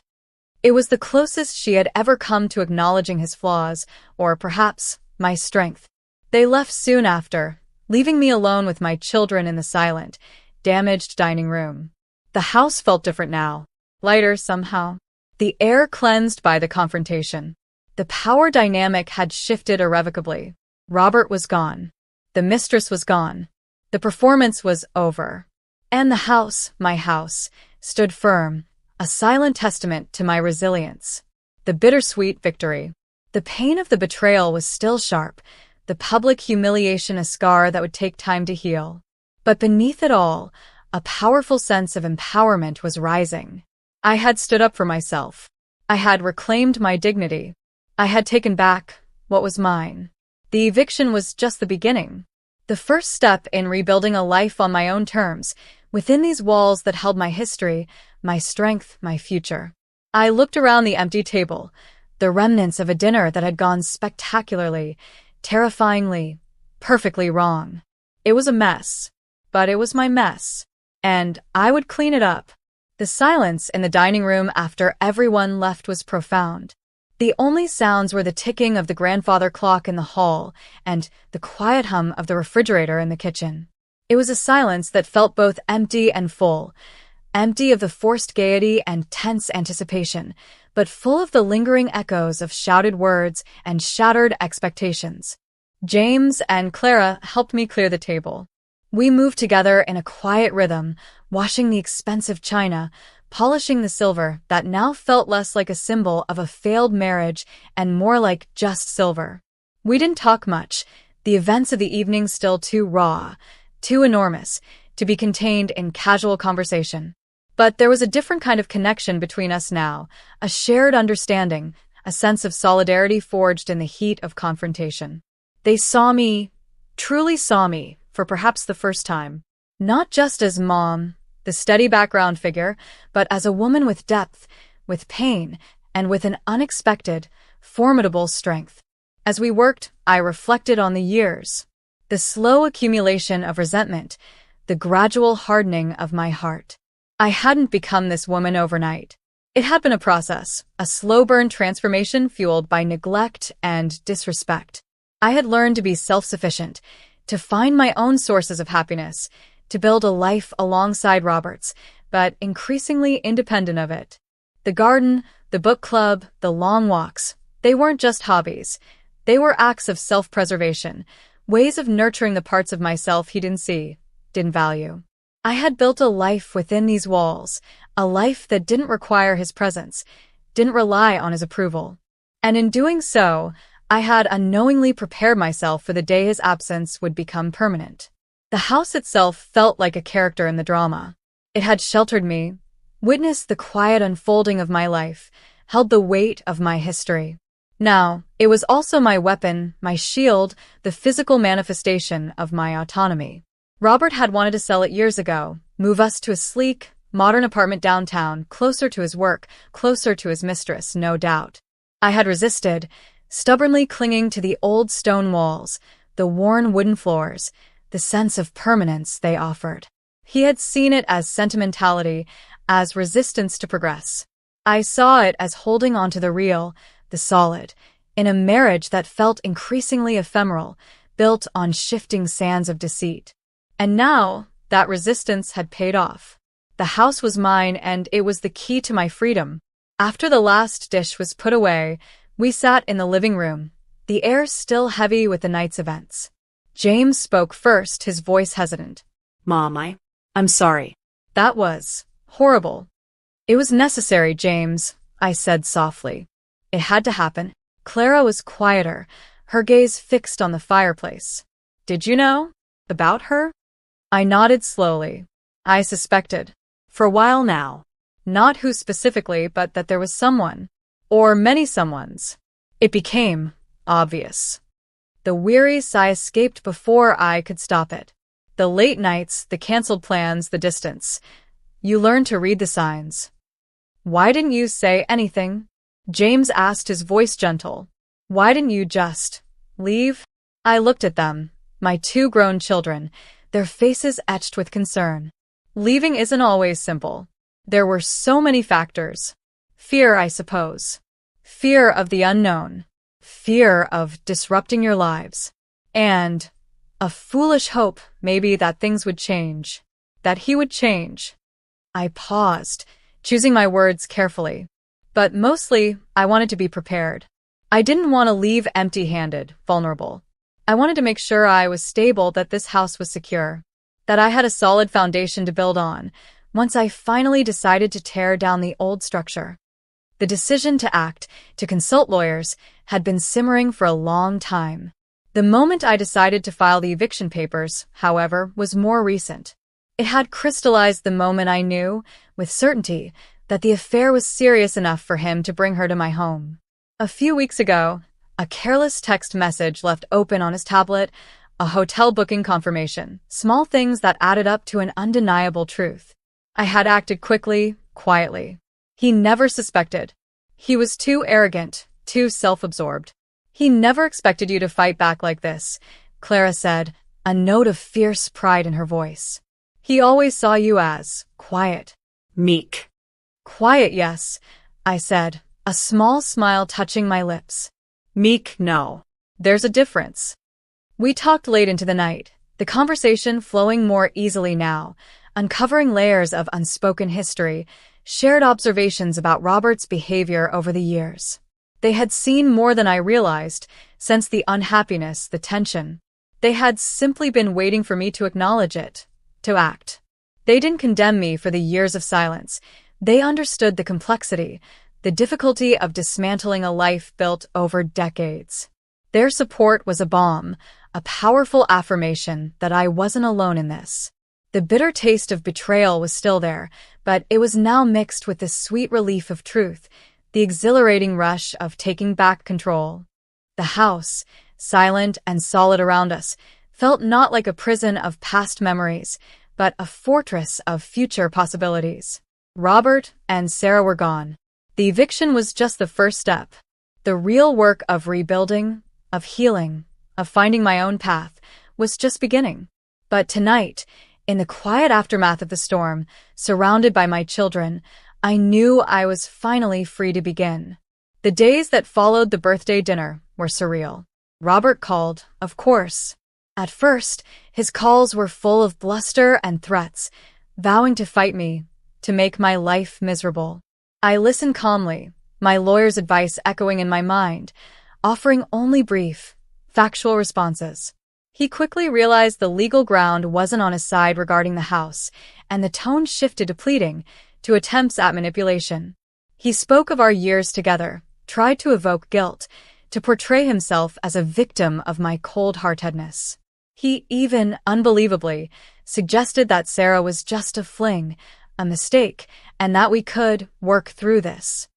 S1: It was the closest she had ever come to acknowledging his flaws, or perhaps my strength. They left soon after, leaving me alone with my children in the silent, damaged dining room. The house felt different now, lighter somehow. The air cleansed by the confrontation. The power dynamic had shifted irrevocably. Robert was gone. The mistress was gone. The performance was over. And the house, my house, stood firm, a silent testament to my resilience. The bittersweet victory. The pain of the betrayal was still sharp, the public humiliation a scar that would take time to heal. But beneath it all, a powerful sense of empowerment was rising. I had stood up for myself. I had reclaimed my dignity. I had taken back what was mine. The eviction was just the beginning. The first step in rebuilding a life on my own terms, within these walls that held my history, my strength, my future. I looked around the empty table, the remnants of a dinner that had gone spectacularly, terrifyingly, perfectly wrong. It was a mess, but it was my mess, and I would clean it up. The silence in the dining room after everyone left was profound. The only sounds were the ticking of the grandfather clock in the hall and the quiet hum of the refrigerator in the kitchen. It was a silence that felt both empty and full, empty of the forced gaiety and tense anticipation, but full of the lingering echoes of shouted words and shattered expectations. James and Clara helped me clear the table. We moved together in a quiet rhythm, washing the expensive china, polishing the silver that now felt less like a symbol of a failed marriage and more like just silver. We didn't talk much, the events of the evening still too raw, too enormous, to be contained in casual conversation. But there was a different kind of connection between us now, a shared understanding, a sense of solidarity forged in the heat of confrontation. They saw me, truly saw me, for perhaps the first time. Not just as mom, the steady background figure, but as a woman with depth, with pain, and with an unexpected, formidable strength. As we worked, I reflected on the years, the slow accumulation of resentment, the gradual hardening of my heart. I hadn't become this woman overnight. It had been a process, a slow-burn transformation fueled by neglect and disrespect. I had learned to be self-sufficient, to find my own sources of happiness, to build a life alongside Robert's, but increasingly independent of it. The garden, the book club, the long walks, they weren't just hobbies. They were acts of self-preservation, ways of nurturing the parts of myself he didn't see, didn't value. I had built a life within these walls, a life that didn't require his presence, didn't rely on his approval. And in doing so, I had unknowingly prepared myself for the day his absence would become permanent. The house itself felt like a character in the drama. It had sheltered me, witnessed the quiet unfolding of my life, held the weight of my history. Now, it was also my weapon, my shield, the physical manifestation of my autonomy. Robert had wanted to sell it years ago, move us to a sleek, modern apartment downtown, closer to his work, closer to his mistress, no doubt. I had resisted, stubbornly clinging to the old stone walls, the worn wooden floors, the sense of permanence they offered. He had seen it as sentimentality, as resistance to progress. I saw it as holding on to the real, the solid, in a marriage that felt increasingly ephemeral, built on shifting sands of deceit. And now, that resistance had paid off. The house was mine, and it was the key to my freedom. After the last dish was put away, we sat in the living room, the air still heavy with the night's events. James spoke first, his voice hesitant.
S2: Mom, I'm sorry.
S1: That was horrible. It was necessary, James, I said softly. It had to happen. Clara was quieter, her gaze fixed on the fireplace. Did you know about her? I nodded slowly. I suspected. For a while now. Not who specifically, but that there was someone. Or many someones. It became obvious. The weary sigh escaped before I could stop it. The late nights, the canceled plans, the distance. You learn to read the signs. Why didn't you say anything? James asked, his voice gentle. Why didn't you just leave? I looked at them, my two grown children, their faces etched with concern. Leaving isn't always simple. There were so many factors. Fear, I suppose. Fear of the unknown. Fear of disrupting your lives. And a foolish hope, maybe, that things would change. That he would change. I paused, choosing my words carefully. But mostly, I wanted to be prepared. I didn't want to leave empty-handed, vulnerable. I wanted to make sure I was stable, that this house was secure, that I had a solid foundation to build on, once I finally decided to tear down the old structure. The decision to act, to consult lawyers, had been simmering for a long time. The moment I decided to file the eviction papers, however, was more recent. It had crystallized the moment I knew, with certainty, that the affair was serious enough for him to bring her to my home. A few weeks ago, a careless text message left open on his tablet, a hotel booking confirmation, small things that added up to an undeniable truth. I had acted quickly, quietly. He never suspected. He was too arrogant, too self-absorbed. He never expected you to fight back like this, Clara said, a note of fierce pride in her voice. He always saw you as quiet.
S2: Meek.
S1: Quiet, yes, I said, a small smile touching my lips. Meek, no. There's a difference. We talked late into the night, the conversation flowing more easily now, uncovering layers of unspoken history, shared observations about Robert's behavior over the years. They had seen more than I realized, sensed the unhappiness, the tension. They had simply been waiting for me to acknowledge it, to act. They didn't condemn me for the years of silence. They understood the complexity, the difficulty of dismantling a life built over decades. Their support was a balm, a powerful affirmation that I wasn't alone in this. The bitter taste of betrayal was still there, but it was now mixed with the sweet relief of truth, the exhilarating rush of taking back control. The house, silent and solid around us, felt not like a prison of past memories, but a fortress of future possibilities. Robert and Sarah were gone. The eviction was just the first step. The real work of rebuilding, of healing, of finding my own path, was just beginning. But tonight, in the quiet aftermath of the storm, surrounded by my children, I knew I was finally free to begin. The days that followed the birthday dinner were surreal. Robert called, of course. At first, his calls were full of bluster and threats, vowing to fight me, to make my life miserable. I listened calmly, my lawyer's advice echoing in my mind, offering only brief, factual responses. He quickly realized the legal ground wasn't on his side regarding the house, and the tone shifted to pleading, to attempts at manipulation. He spoke of our years together, tried to evoke guilt, to portray himself as a victim of my cold-heartedness. He even, unbelievably, suggested that Sarah was just a fling, a mistake, and that we could work through this.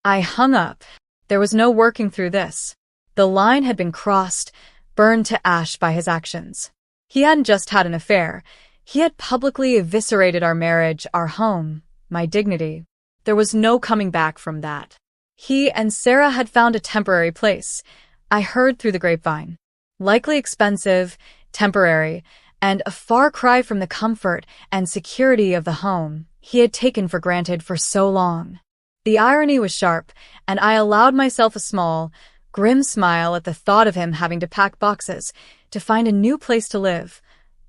S1: I hung up. There was no working through this. The line had been crossed, burned to ash by his actions. He hadn't just had an affair. He had publicly eviscerated our marriage, our home, my dignity. There was no coming back from that. He and Sarah had found a temporary place, I heard through the grapevine. Likely expensive, temporary, and a far cry from the comfort and security of the home he had taken for granted for so long. The irony was sharp, and I allowed myself a small, grim smile at the thought of him having to pack boxes to find a new place to live,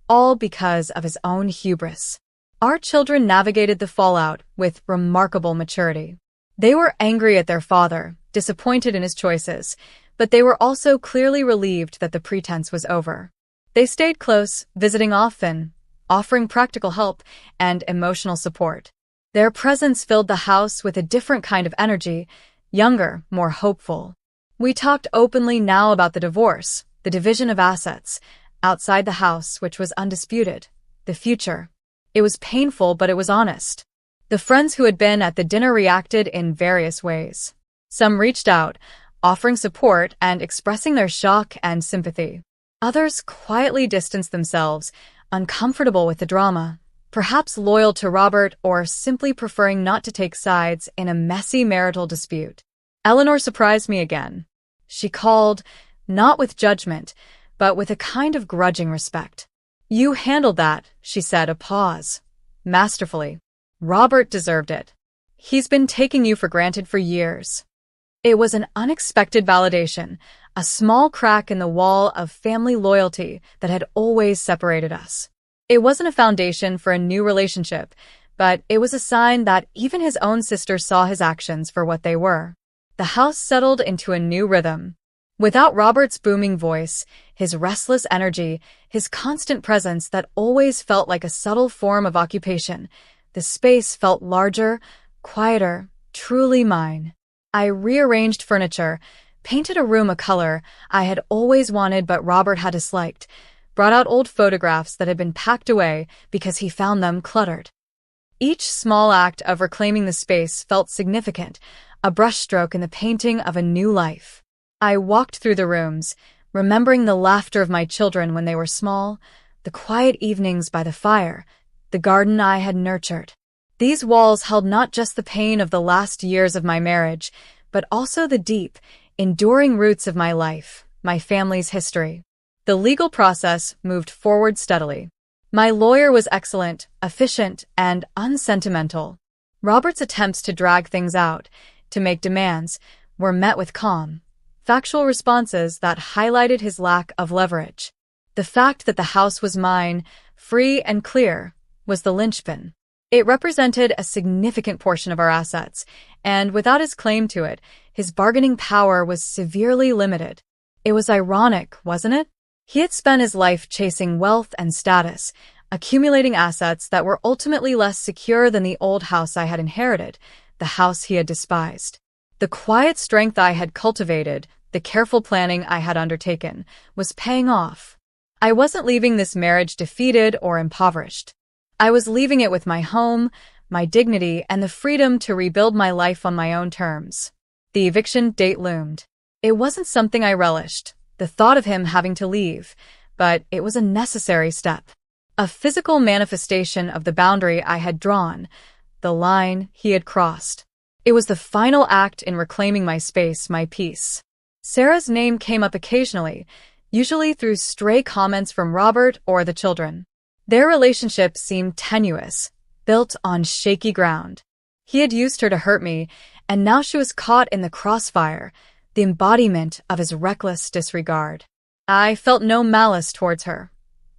S1: all because of his own hubris. Our children navigated the fallout with remarkable maturity. They were angry at their father, disappointed in his choices, but they were also clearly relieved that the pretense was over. They stayed close, visiting often, offering practical help and emotional support. Their presence filled the house with a different kind of energy, younger, more hopeful. We talked openly now about the divorce, the division of assets, outside the house, which was undisputed, the future. It was painful, but it was honest. The friends who had been at the dinner reacted in various ways. Some reached out, offering support and expressing their shock and sympathy. Others quietly distanced themselves, uncomfortable with the drama, perhaps loyal to Robert or simply preferring not to take sides in a messy marital dispute. Eleanor surprised me again. She called, not with judgment, but with a kind of grudging respect. "You handled that," she said, a pause. "Masterfully. Robert deserved it. He's been taking you for granted for years." It was an unexpected validation, a small crack in the wall of family loyalty that had always separated us. It wasn't a foundation for a new relationship, but it was a sign that even his own sister saw his actions for what they were. The house settled into a new rhythm. Without Robert's booming voice, his restless energy, his constant presence that always felt like a subtle form of occupation, the space felt larger, quieter, truly mine. I rearranged furniture, painted a room a color I had always wanted but Robert had disliked, brought out old photographs that had been packed away because he found them cluttered. Each small act of reclaiming the space felt significant, a brushstroke in the painting of a new life. I walked through the rooms, remembering the laughter of my children when they were small, the quiet evenings by the fire, the garden I had nurtured. These walls held not just the pain of the last years of my marriage, but also the deep, enduring roots of my life, my family's history. The legal process moved forward steadily. My lawyer was excellent, efficient, and unsentimental. Robert's attempts to drag things out, to make demands, were met with calm, factual responses that highlighted his lack of leverage. The fact that the house was mine, free and clear, was the linchpin. It represented a significant portion of our assets, and without his claim to it, his bargaining power was severely limited. It was ironic, wasn't it? He had spent his life chasing wealth and status, accumulating assets that were ultimately less secure than the old house I had inherited, the house he had despised. The quiet strength I had cultivated, the careful planning I had undertaken, was paying off. I wasn't leaving this marriage defeated or impoverished. I was leaving it with my home, my dignity, and the freedom to rebuild my life on my own terms. The eviction date loomed. It wasn't something I relished, the thought of him having to leave, but it was a necessary step. A physical manifestation of the boundary I had drawn, the line he had crossed. It was the final act in reclaiming my space, my peace. Sarah's name came up occasionally, usually through stray comments from Robert or the children. Their relationship seemed tenuous, built on shaky ground. He had used her to hurt me, and now she was caught in the crossfire, the embodiment of his reckless disregard. I felt no malice towards her,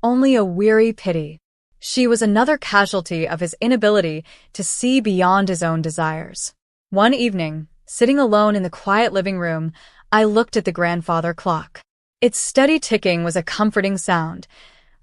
S1: only a weary pity. She was another casualty of his inability to see beyond his own desires. One evening, sitting alone in the quiet living room, I looked at the grandfather clock. Its steady ticking was a comforting sound,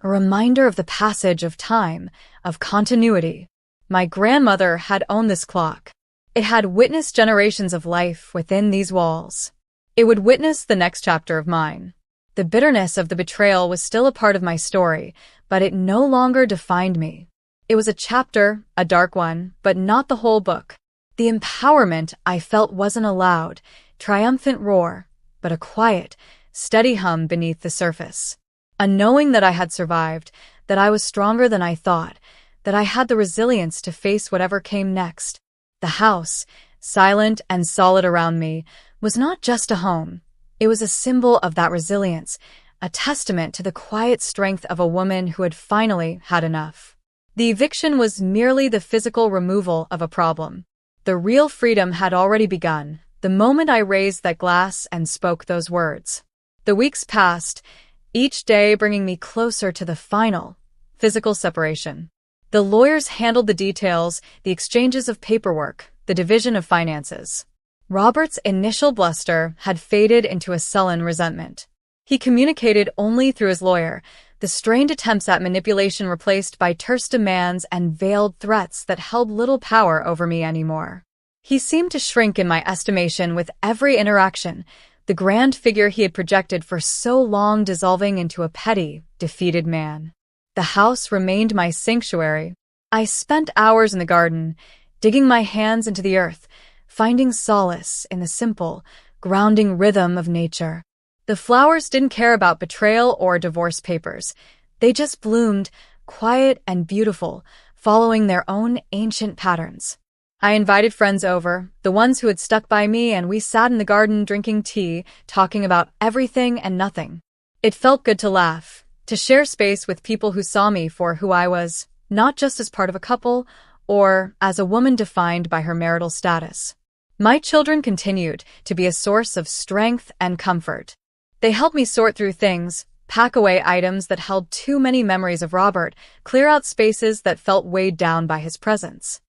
S1: a reminder of the passage of time, of continuity. My grandmother had owned this clock. It had witnessed generations of life within these walls. It would witness the next chapter of mine. The bitterness of the betrayal was still a part of my story, but it no longer defined me. It was a chapter, a dark one, but not the whole book. The empowerment I felt wasn't a loud, triumphant roar, but a quiet, steady hum beneath the surface. A knowing that I had survived, that I was stronger than I thought, that I had the resilience to face whatever came next. The house, silent and solid around me, was not just a home. It was a symbol of that resilience, a testament to the quiet strength of a woman who had finally had enough. The eviction was merely the physical removal of a problem. The real freedom had already begun, the moment I raised that glass and spoke those words. The weeks passed, each day bringing me closer to the final, physical separation. The lawyers handled the details, the exchanges of paperwork, the division of finances. Robert's initial bluster had faded into a sullen resentment. He communicated only through his lawyer, the strained attempts at manipulation replaced by terse demands and veiled threats that held little power over me anymore. He seemed to shrink in my estimation with every interaction, the grand figure he had projected for so long dissolving into a petty, defeated man. The house remained my sanctuary. I spent hours in the garden, digging my hands into the earth, finding solace in the simple, grounding rhythm of nature. The flowers didn't care about betrayal or divorce papers. They just bloomed, quiet and beautiful, following their own ancient patterns. I invited friends over, the ones who had stuck by me, and we sat in the garden drinking tea, talking about everything and nothing. It felt good to laugh, to share space with people who saw me for who I was, not just as part of a couple, or as a woman defined by her marital status. My children continued to be a source of strength and comfort. They helped me sort through things, pack away items that held too many memories of Robert, clear out spaces that felt weighed down by his presence.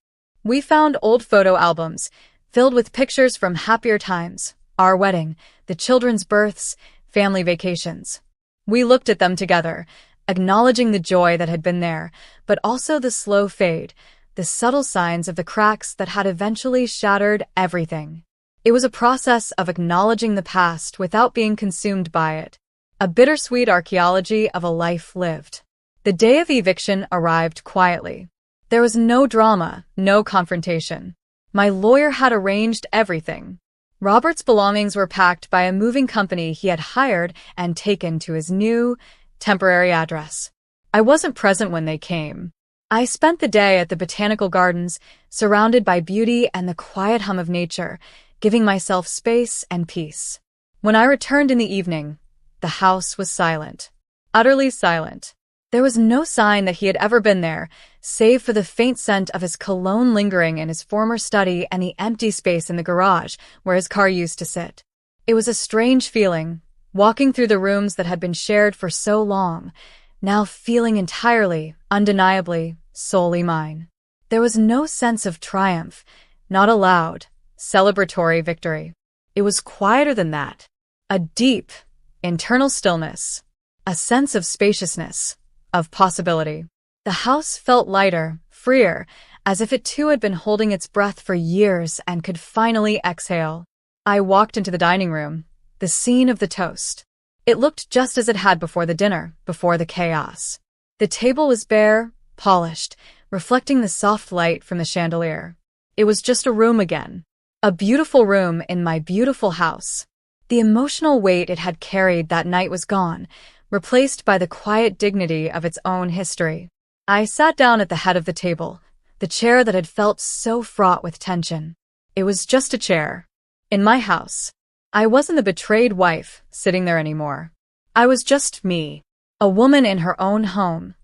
S1: We found old photo albums, filled with pictures from happier times, our wedding, the children's births, family vacations. We looked at them together, acknowledging the joy that had been there, but also the slow fade, the subtle signs of the cracks that had eventually shattered everything. It was a process of acknowledging the past without being consumed by it, a bittersweet archaeology of a life lived. The day of eviction arrived quietly. There was no drama, no confrontation. My lawyer had arranged everything. Robert's belongings were packed by a moving company he had hired and taken to his new, temporary address. I wasn't present when they came. I spent the day at the botanical gardens, surrounded by beauty and the quiet hum of nature, giving myself space and peace. When I returned in the evening, the house was silent. Utterly silent. There was no sign that he had ever been there, save for the faint scent of his cologne lingering in his former study and the empty space in the garage where his car used to sit. It was a strange feeling, walking through the rooms that had been shared for so long, now feeling entirely, undeniably, solely mine. There was no sense of triumph, not a loud, celebratory victory. It was quieter than that. A deep, internal stillness, a sense of spaciousness, of possibility. The house felt lighter, freer, as if it too had been holding its breath for years and could finally exhale. I walked into the dining room, the scene of the toast. It looked just as it had before the dinner, before the chaos. The table was bare, polished, reflecting the soft light from the chandelier. It was just a room again. A beautiful room in my beautiful house. The emotional weight it had carried that night was gone, replaced by the quiet dignity of its own history. I sat down at the head of the table, the chair that had felt so fraught with tension. It was just a chair. In my house. I wasn't the betrayed wife sitting there anymore. I was just me, a woman in her own home,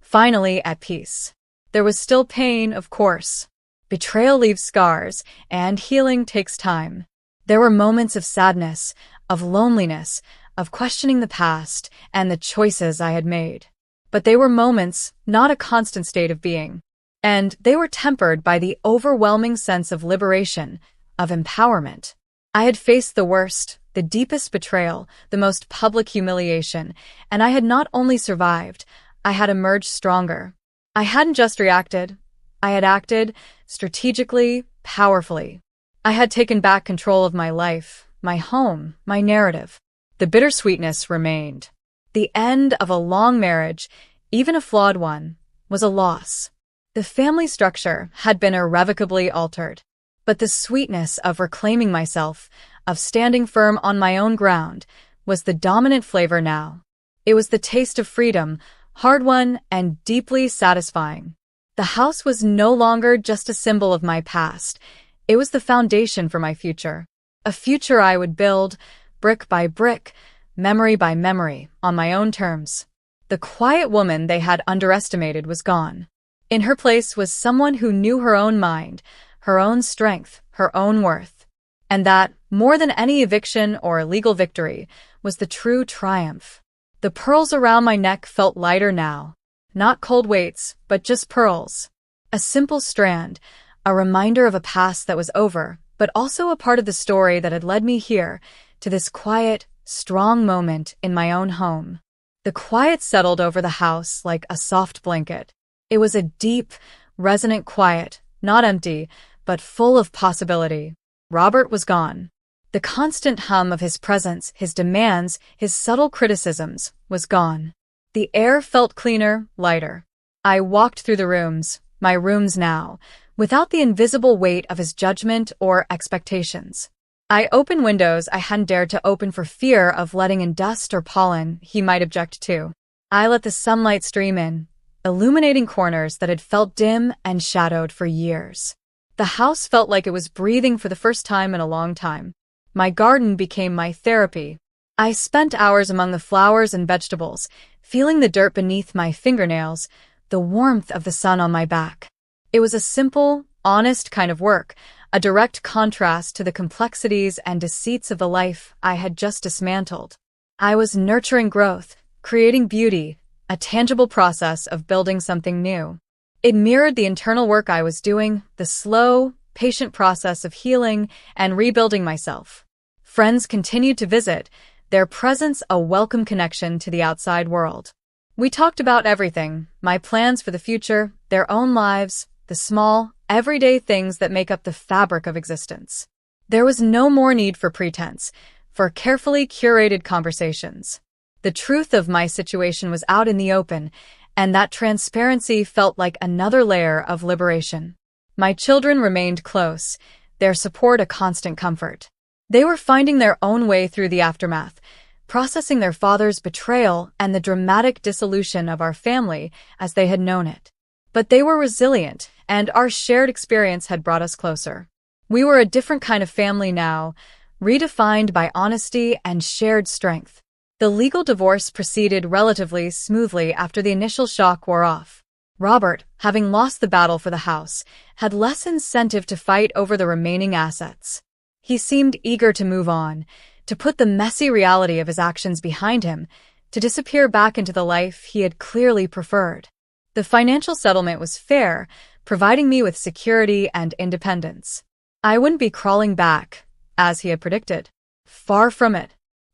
S1: finally at peace. There was still pain, of course. Betrayal leaves scars, and healing takes time. There were moments of sadness, of loneliness, of questioning the past and the choices I had made. But they were moments, not a constant state of being. And they were tempered by the overwhelming sense of liberation, of empowerment. I had faced the worst, the deepest betrayal, the most public humiliation, and I had not only survived, I had emerged stronger. I hadn't just reacted. I had acted strategically, powerfully. I had taken back control of my life, my home, my narrative. The bittersweetness remained. The end of a long marriage, even a flawed one, was a loss. The family structure had been irrevocably altered. But the sweetness of reclaiming myself, of standing firm on my own ground, was the dominant flavor now. It was the taste of freedom, hard-won and deeply satisfying. The house was no longer just a symbol of my past. It was the foundation for my future. A future I would build, brick by brick, memory by memory, on my own terms. The quiet woman they had underestimated was gone. In her place was someone who knew her own mind, her own strength, her own worth. And that, more than any eviction or legal victory, was the true triumph. The pearls around my neck felt lighter now. Not cold weights, but just pearls. A simple strand, a reminder of a past that was over, but also a part of the story that had led me here, to this quiet, strong moment in my own home. The quiet settled over the house like a soft blanket. It was a deep, resonant quiet, not empty, but full of possibility. Robert was gone. The constant hum of his presence, his demands, his subtle criticisms, was gone. The air felt cleaner, lighter. I walked through the rooms, my rooms now, without the invisible weight of his judgment or expectations. I opened windows I hadn't dared to open for fear of letting in dust or pollen he might object to. I let the sunlight stream in, illuminating corners that had felt dim and shadowed for years. The house felt like it was breathing for the first time in a long time. My garden became my therapy. I spent hours among the flowers and vegetables, feeling the dirt beneath my fingernails, the warmth of the sun on my back. It was a simple, honest kind of work, a direct contrast to the complexities and deceits of the life I had just dismantled. I was nurturing growth, creating beauty, a tangible process of building something new. It mirrored the internal work I was doing, the slow, patient process of healing and rebuilding myself. Friends continued to visit, their presence a welcome connection to the outside world. We talked about everything, my plans for the future, their own lives, the small, everyday things that make up the fabric of existence. There was no more need for pretense, for carefully curated conversations. The truth of my situation was out in the open, and that transparency felt like another layer of liberation. My children remained close, their support a constant comfort. They were finding their own way through the aftermath, processing their father's betrayal and the dramatic dissolution of our family as they had known it. But they were resilient, and our shared experience had brought us closer. We were a different kind of family now, redefined by honesty and shared strength. The legal divorce proceeded relatively smoothly after the initial shock wore off. Robert, having lost the battle for the house, had less incentive to fight over the remaining assets. He seemed eager to move on, to put the messy reality of his actions behind him, to disappear back into the life he had clearly preferred. The financial settlement was fair, providing me with security and independence. I wouldn't be crawling back, as he had predicted. Far from it.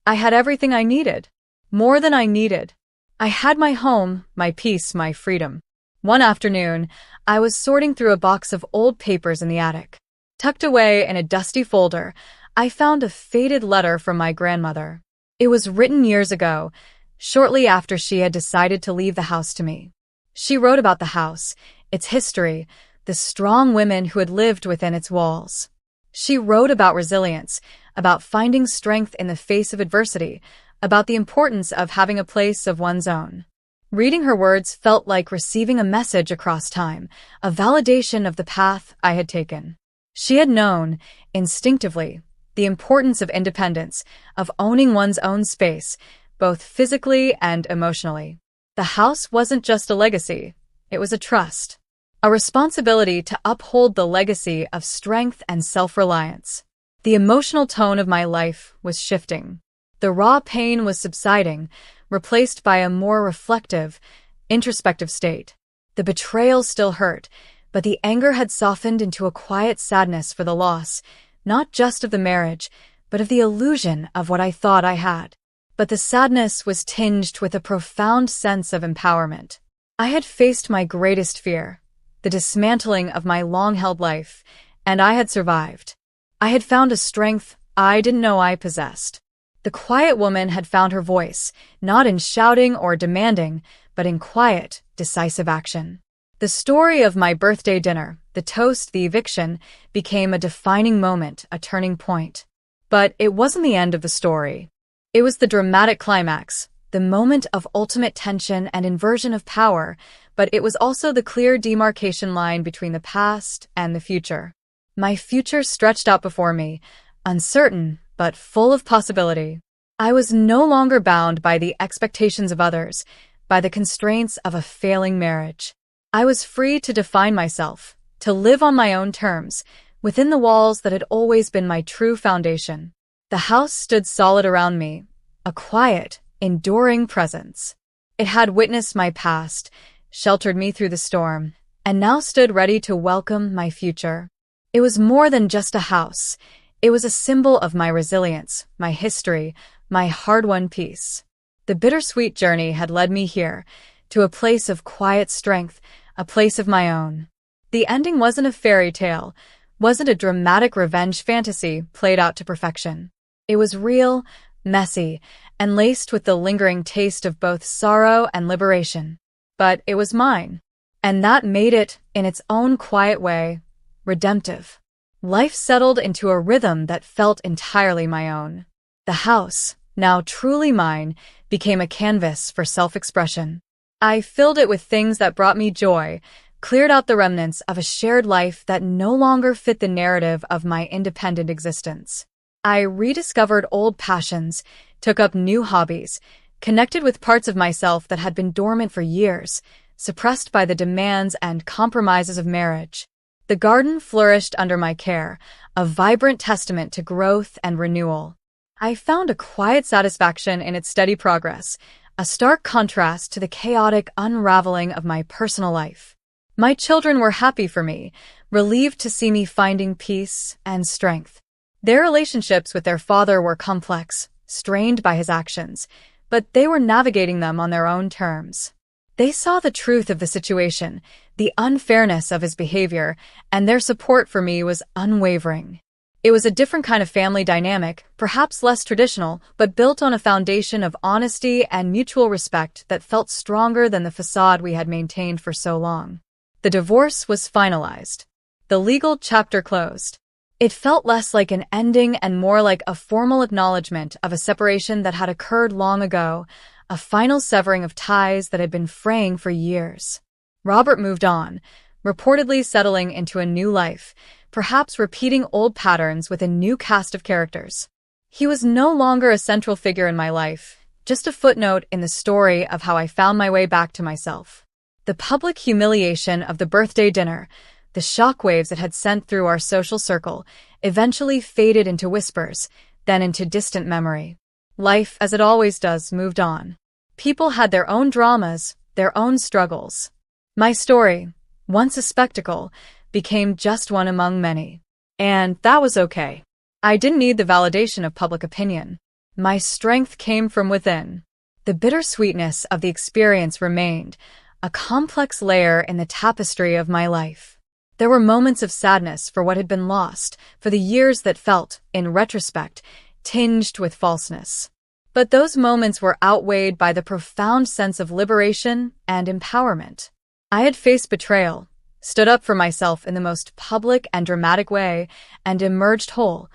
S1: I had everything I needed. More than I needed. I had my home, my peace, my freedom. One afternoon, I was sorting through a box of old papers in the attic. Tucked away in a dusty folder, I found a faded letter from my grandmother. It was written years ago, shortly after she had decided to leave the house to me. She wrote about the house, its history, the strong women who had lived within its walls. She wrote about resilience, about finding strength in the face of adversity, about the importance of having a place of one's own. Reading her words felt like receiving a message across time, a validation of the path I had taken. She had known, instinctively, the importance of independence, of owning one's own space, both physically and emotionally. The house wasn't just a legacy, it was a trust, a responsibility to uphold the legacy of strength and self-reliance. The emotional tone of my life was shifting. The raw pain was subsiding, replaced by a more reflective, introspective state. The betrayal still hurt, but the anger had softened into a quiet sadness for the loss, not just of the marriage, but of the illusion of what I thought I had. But the sadness was tinged with a profound sense of empowerment. I had faced my greatest fear, the dismantling of my long-held life, and I had survived. I had found a strength I didn't know I possessed. The quiet woman had found her voice, not in shouting or demanding, but in quiet, decisive action. The story of my birthday dinner, the toast, the eviction, became a defining moment, a turning point. But it wasn't the end of the story. It was the dramatic climax, the moment of ultimate tension and inversion of power, but it was also the clear demarcation line between the past and the future. My future stretched out before me, uncertain, but full of possibility. I was no longer bound by the expectations of others, by the constraints of a failing marriage. I was free to define myself, to live on my own terms, within the walls that had always been my true foundation. The house stood solid around me, a quiet, enduring presence. It had witnessed my past, sheltered me through the storm, and now stood ready to welcome my future. It was more than just a house. It was a symbol of my resilience, my history, my hard-won peace. The bittersweet journey had led me here, to a place of quiet strength, a place of my own. The ending wasn't a fairy tale, wasn't a dramatic revenge fantasy played out to perfection. It was real, messy, and laced with the lingering taste of both sorrow and liberation. But it was mine, and that made it, in its own quiet way, redemptive. Life settled into a rhythm that felt entirely my own. The house, now truly mine, became a canvas for self-expression. I filled it with things that brought me joy, cleared out the remnants of a shared life that no longer fit the narrative of my independent existence. I rediscovered old passions, took up new hobbies, connected with parts of myself that had been dormant for years, suppressed by the demands and compromises of marriage. The garden flourished under my care, a vibrant testament to growth and renewal. I found a quiet satisfaction in its steady progress, a stark contrast to the chaotic unraveling of my personal life. My children were happy for me, relieved to see me finding peace and strength. Their relationships with their father were complex, strained by his actions, but they were navigating them on their own terms. They saw the truth of the situation, the unfairness of his behavior, and their support for me was unwavering. It was a different kind of family dynamic, perhaps less traditional, but built on a foundation of honesty and mutual respect that felt stronger than the facade we had maintained for so long. The divorce was finalized. The legal chapter closed. It felt less like an ending and more like a formal acknowledgement of a separation that had occurred long ago, a final severing of ties that had been fraying for years. Robert moved on, reportedly settling into a new life, perhaps repeating old patterns with a new cast of characters. He was no longer a central figure in my life, just a footnote in the story of how I found my way back to myself. The public humiliation of the birthday dinner, the shockwaves it had sent through our social circle, eventually faded into whispers, then into distant memory. Life, as it always does, moved on. People had their own dramas, their own struggles. My story, once a spectacle, became just one among many. And that was okay. I didn't need the validation of public opinion. My strength came from within. The bittersweetness of the experience remained, a complex layer in the tapestry of my life. There were moments of sadness for what had been lost, for the years that felt, in retrospect, tinged with falseness. But those moments were outweighed by the profound sense of liberation and empowerment. I had faced betrayal, stood up for myself in the most public and dramatic way, and emerged whole,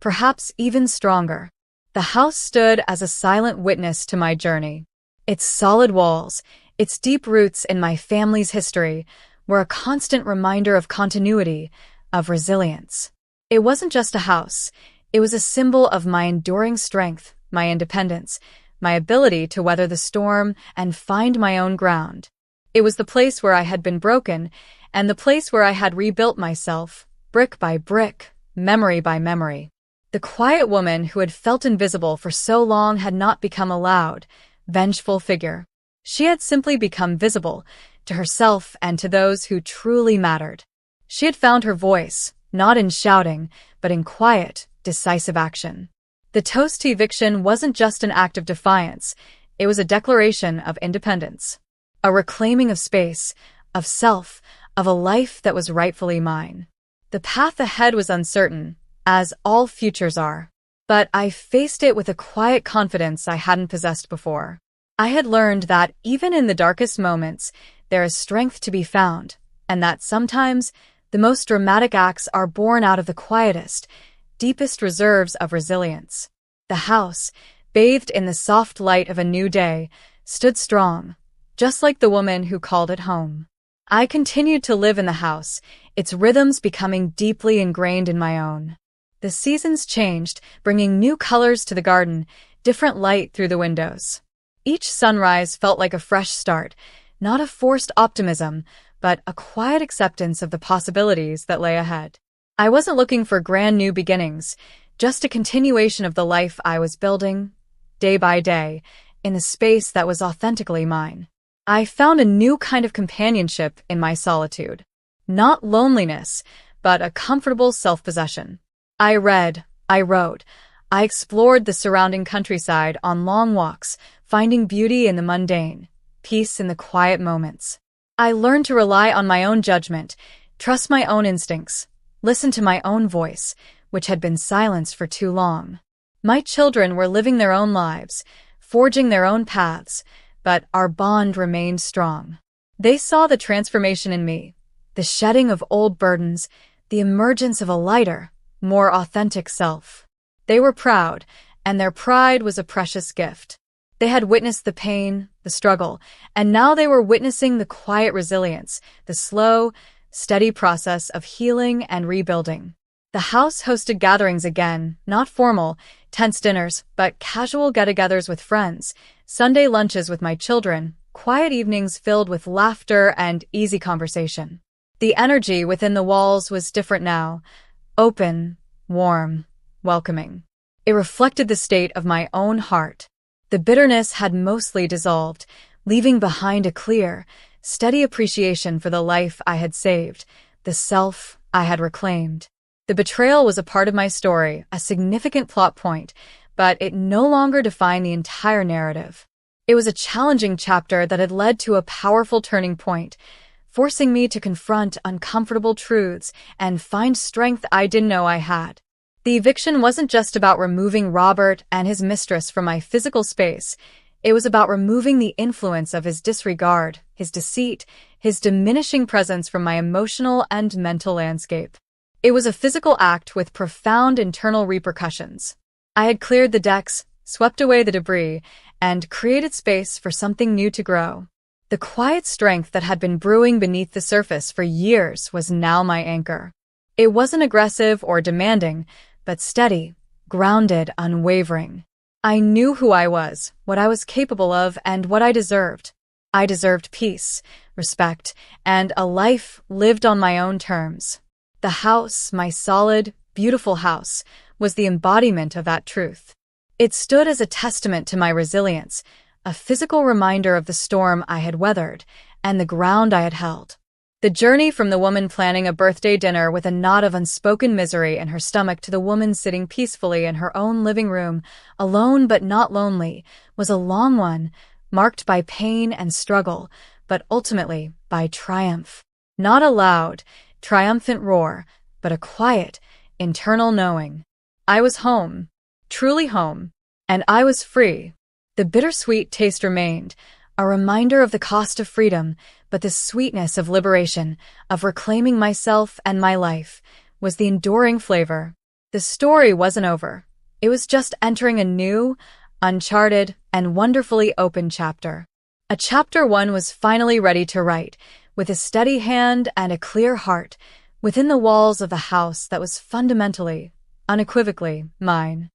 S1: perhaps even stronger. The house stood as a silent witness to my journey. Its solid walls, its deep roots in my family's history, were a constant reminder of continuity, of resilience. It wasn't just a house. It was a symbol of my enduring strength, my independence, my ability to weather the storm and find my own ground. It was the place where I had been broken, and the place where I had rebuilt myself, brick by brick, memory by memory. The quiet woman who had felt invisible for so long had not become a loud, vengeful figure. She had simply become visible, to herself and to those who truly mattered. She had found her voice, not in shouting, but in quiet, decisive action. The toast to eviction wasn't just an act of defiance, it was a declaration of independence. A reclaiming of space, of self, of a life that was rightfully mine. The path ahead was uncertain, as all futures are. But I faced it with a quiet confidence I hadn't possessed before. I had learned that even in the darkest moments, there is strength to be found, and that sometimes the most dramatic acts are born out of the quietest, deepest reserves of resilience. The house, bathed in the soft light of a new day, stood strong, just like the woman who called it home. I continued to live in the house, its rhythms becoming deeply ingrained in my own. The seasons changed, bringing new colors to the garden, different light through the windows. Each sunrise felt like a fresh start, not a forced optimism, but a quiet acceptance of the possibilities that lay ahead. I wasn't looking for grand new beginnings, just a continuation of the life I was building, day by day, in the space that was authentically mine. I found a new kind of companionship in my solitude. Not loneliness, but a comfortable self-possession. I read, I wrote, I explored the surrounding countryside on long walks, finding beauty in the mundane, peace in the quiet moments. I learned to rely on my own judgment, trust my own instincts, listen to my own voice, which had been silenced for too long. My children were living their own lives, forging their own paths, but our bond remained strong. They saw the transformation in me, the shedding of old burdens, the emergence of a lighter, more authentic self. They were proud, and their pride was a precious gift. They had witnessed the pain, the struggle, and now they were witnessing the quiet resilience, the slow, steady process of healing and rebuilding. The house hosted gatherings again, not formal, tense dinners, but casual get-togethers with friends, Sunday lunches with my children, quiet evenings filled with laughter and easy conversation. The energy within the walls was different now, open, warm, welcoming. It reflected the state of my own heart. The bitterness had mostly dissolved, leaving behind a clear, steady appreciation for the life I had saved, the self I had reclaimed. The betrayal was a part of my story, a significant plot point, but it no longer defined the entire narrative. It was a challenging chapter that had led to a powerful turning point, forcing me to confront uncomfortable truths and find strength I didn't know I had. The eviction wasn't just about removing Robert and his mistress from my physical space. It was about removing the influence of his disregard, his deceit, his diminishing presence from my emotional and mental landscape. It was a physical act with profound internal repercussions. I had cleared the decks, swept away the debris, and created space for something new to grow. The quiet strength that had been brewing beneath the surface for years was now my anchor. It wasn't aggressive or demanding, but steady, grounded, unwavering. I knew who I was, what I was capable of, and what I deserved. I deserved peace, respect, and a life lived on my own terms. The house, my solid, beautiful house, was the embodiment of that truth. It stood as a testament to my resilience, a physical reminder of the storm I had weathered, and the ground I had held. The journey from the woman planning a birthday dinner with a knot of unspoken misery in her stomach to the woman sitting peacefully in her own living room, alone but not lonely, was a long one, marked by pain and struggle, but ultimately by triumph. Not a loud, triumphant roar, but a quiet, internal knowing. I was home, truly home, and I was free. The bittersweet taste remained, a reminder of the cost of freedom, but the sweetness of liberation, of reclaiming myself and my life, was the enduring flavor. The story wasn't over. It was just entering a new, uncharted, and wonderfully open chapter. A chapter one was finally ready to write, with a steady hand and a clear heart, within the walls of the house that was fundamentally, unequivocally mine.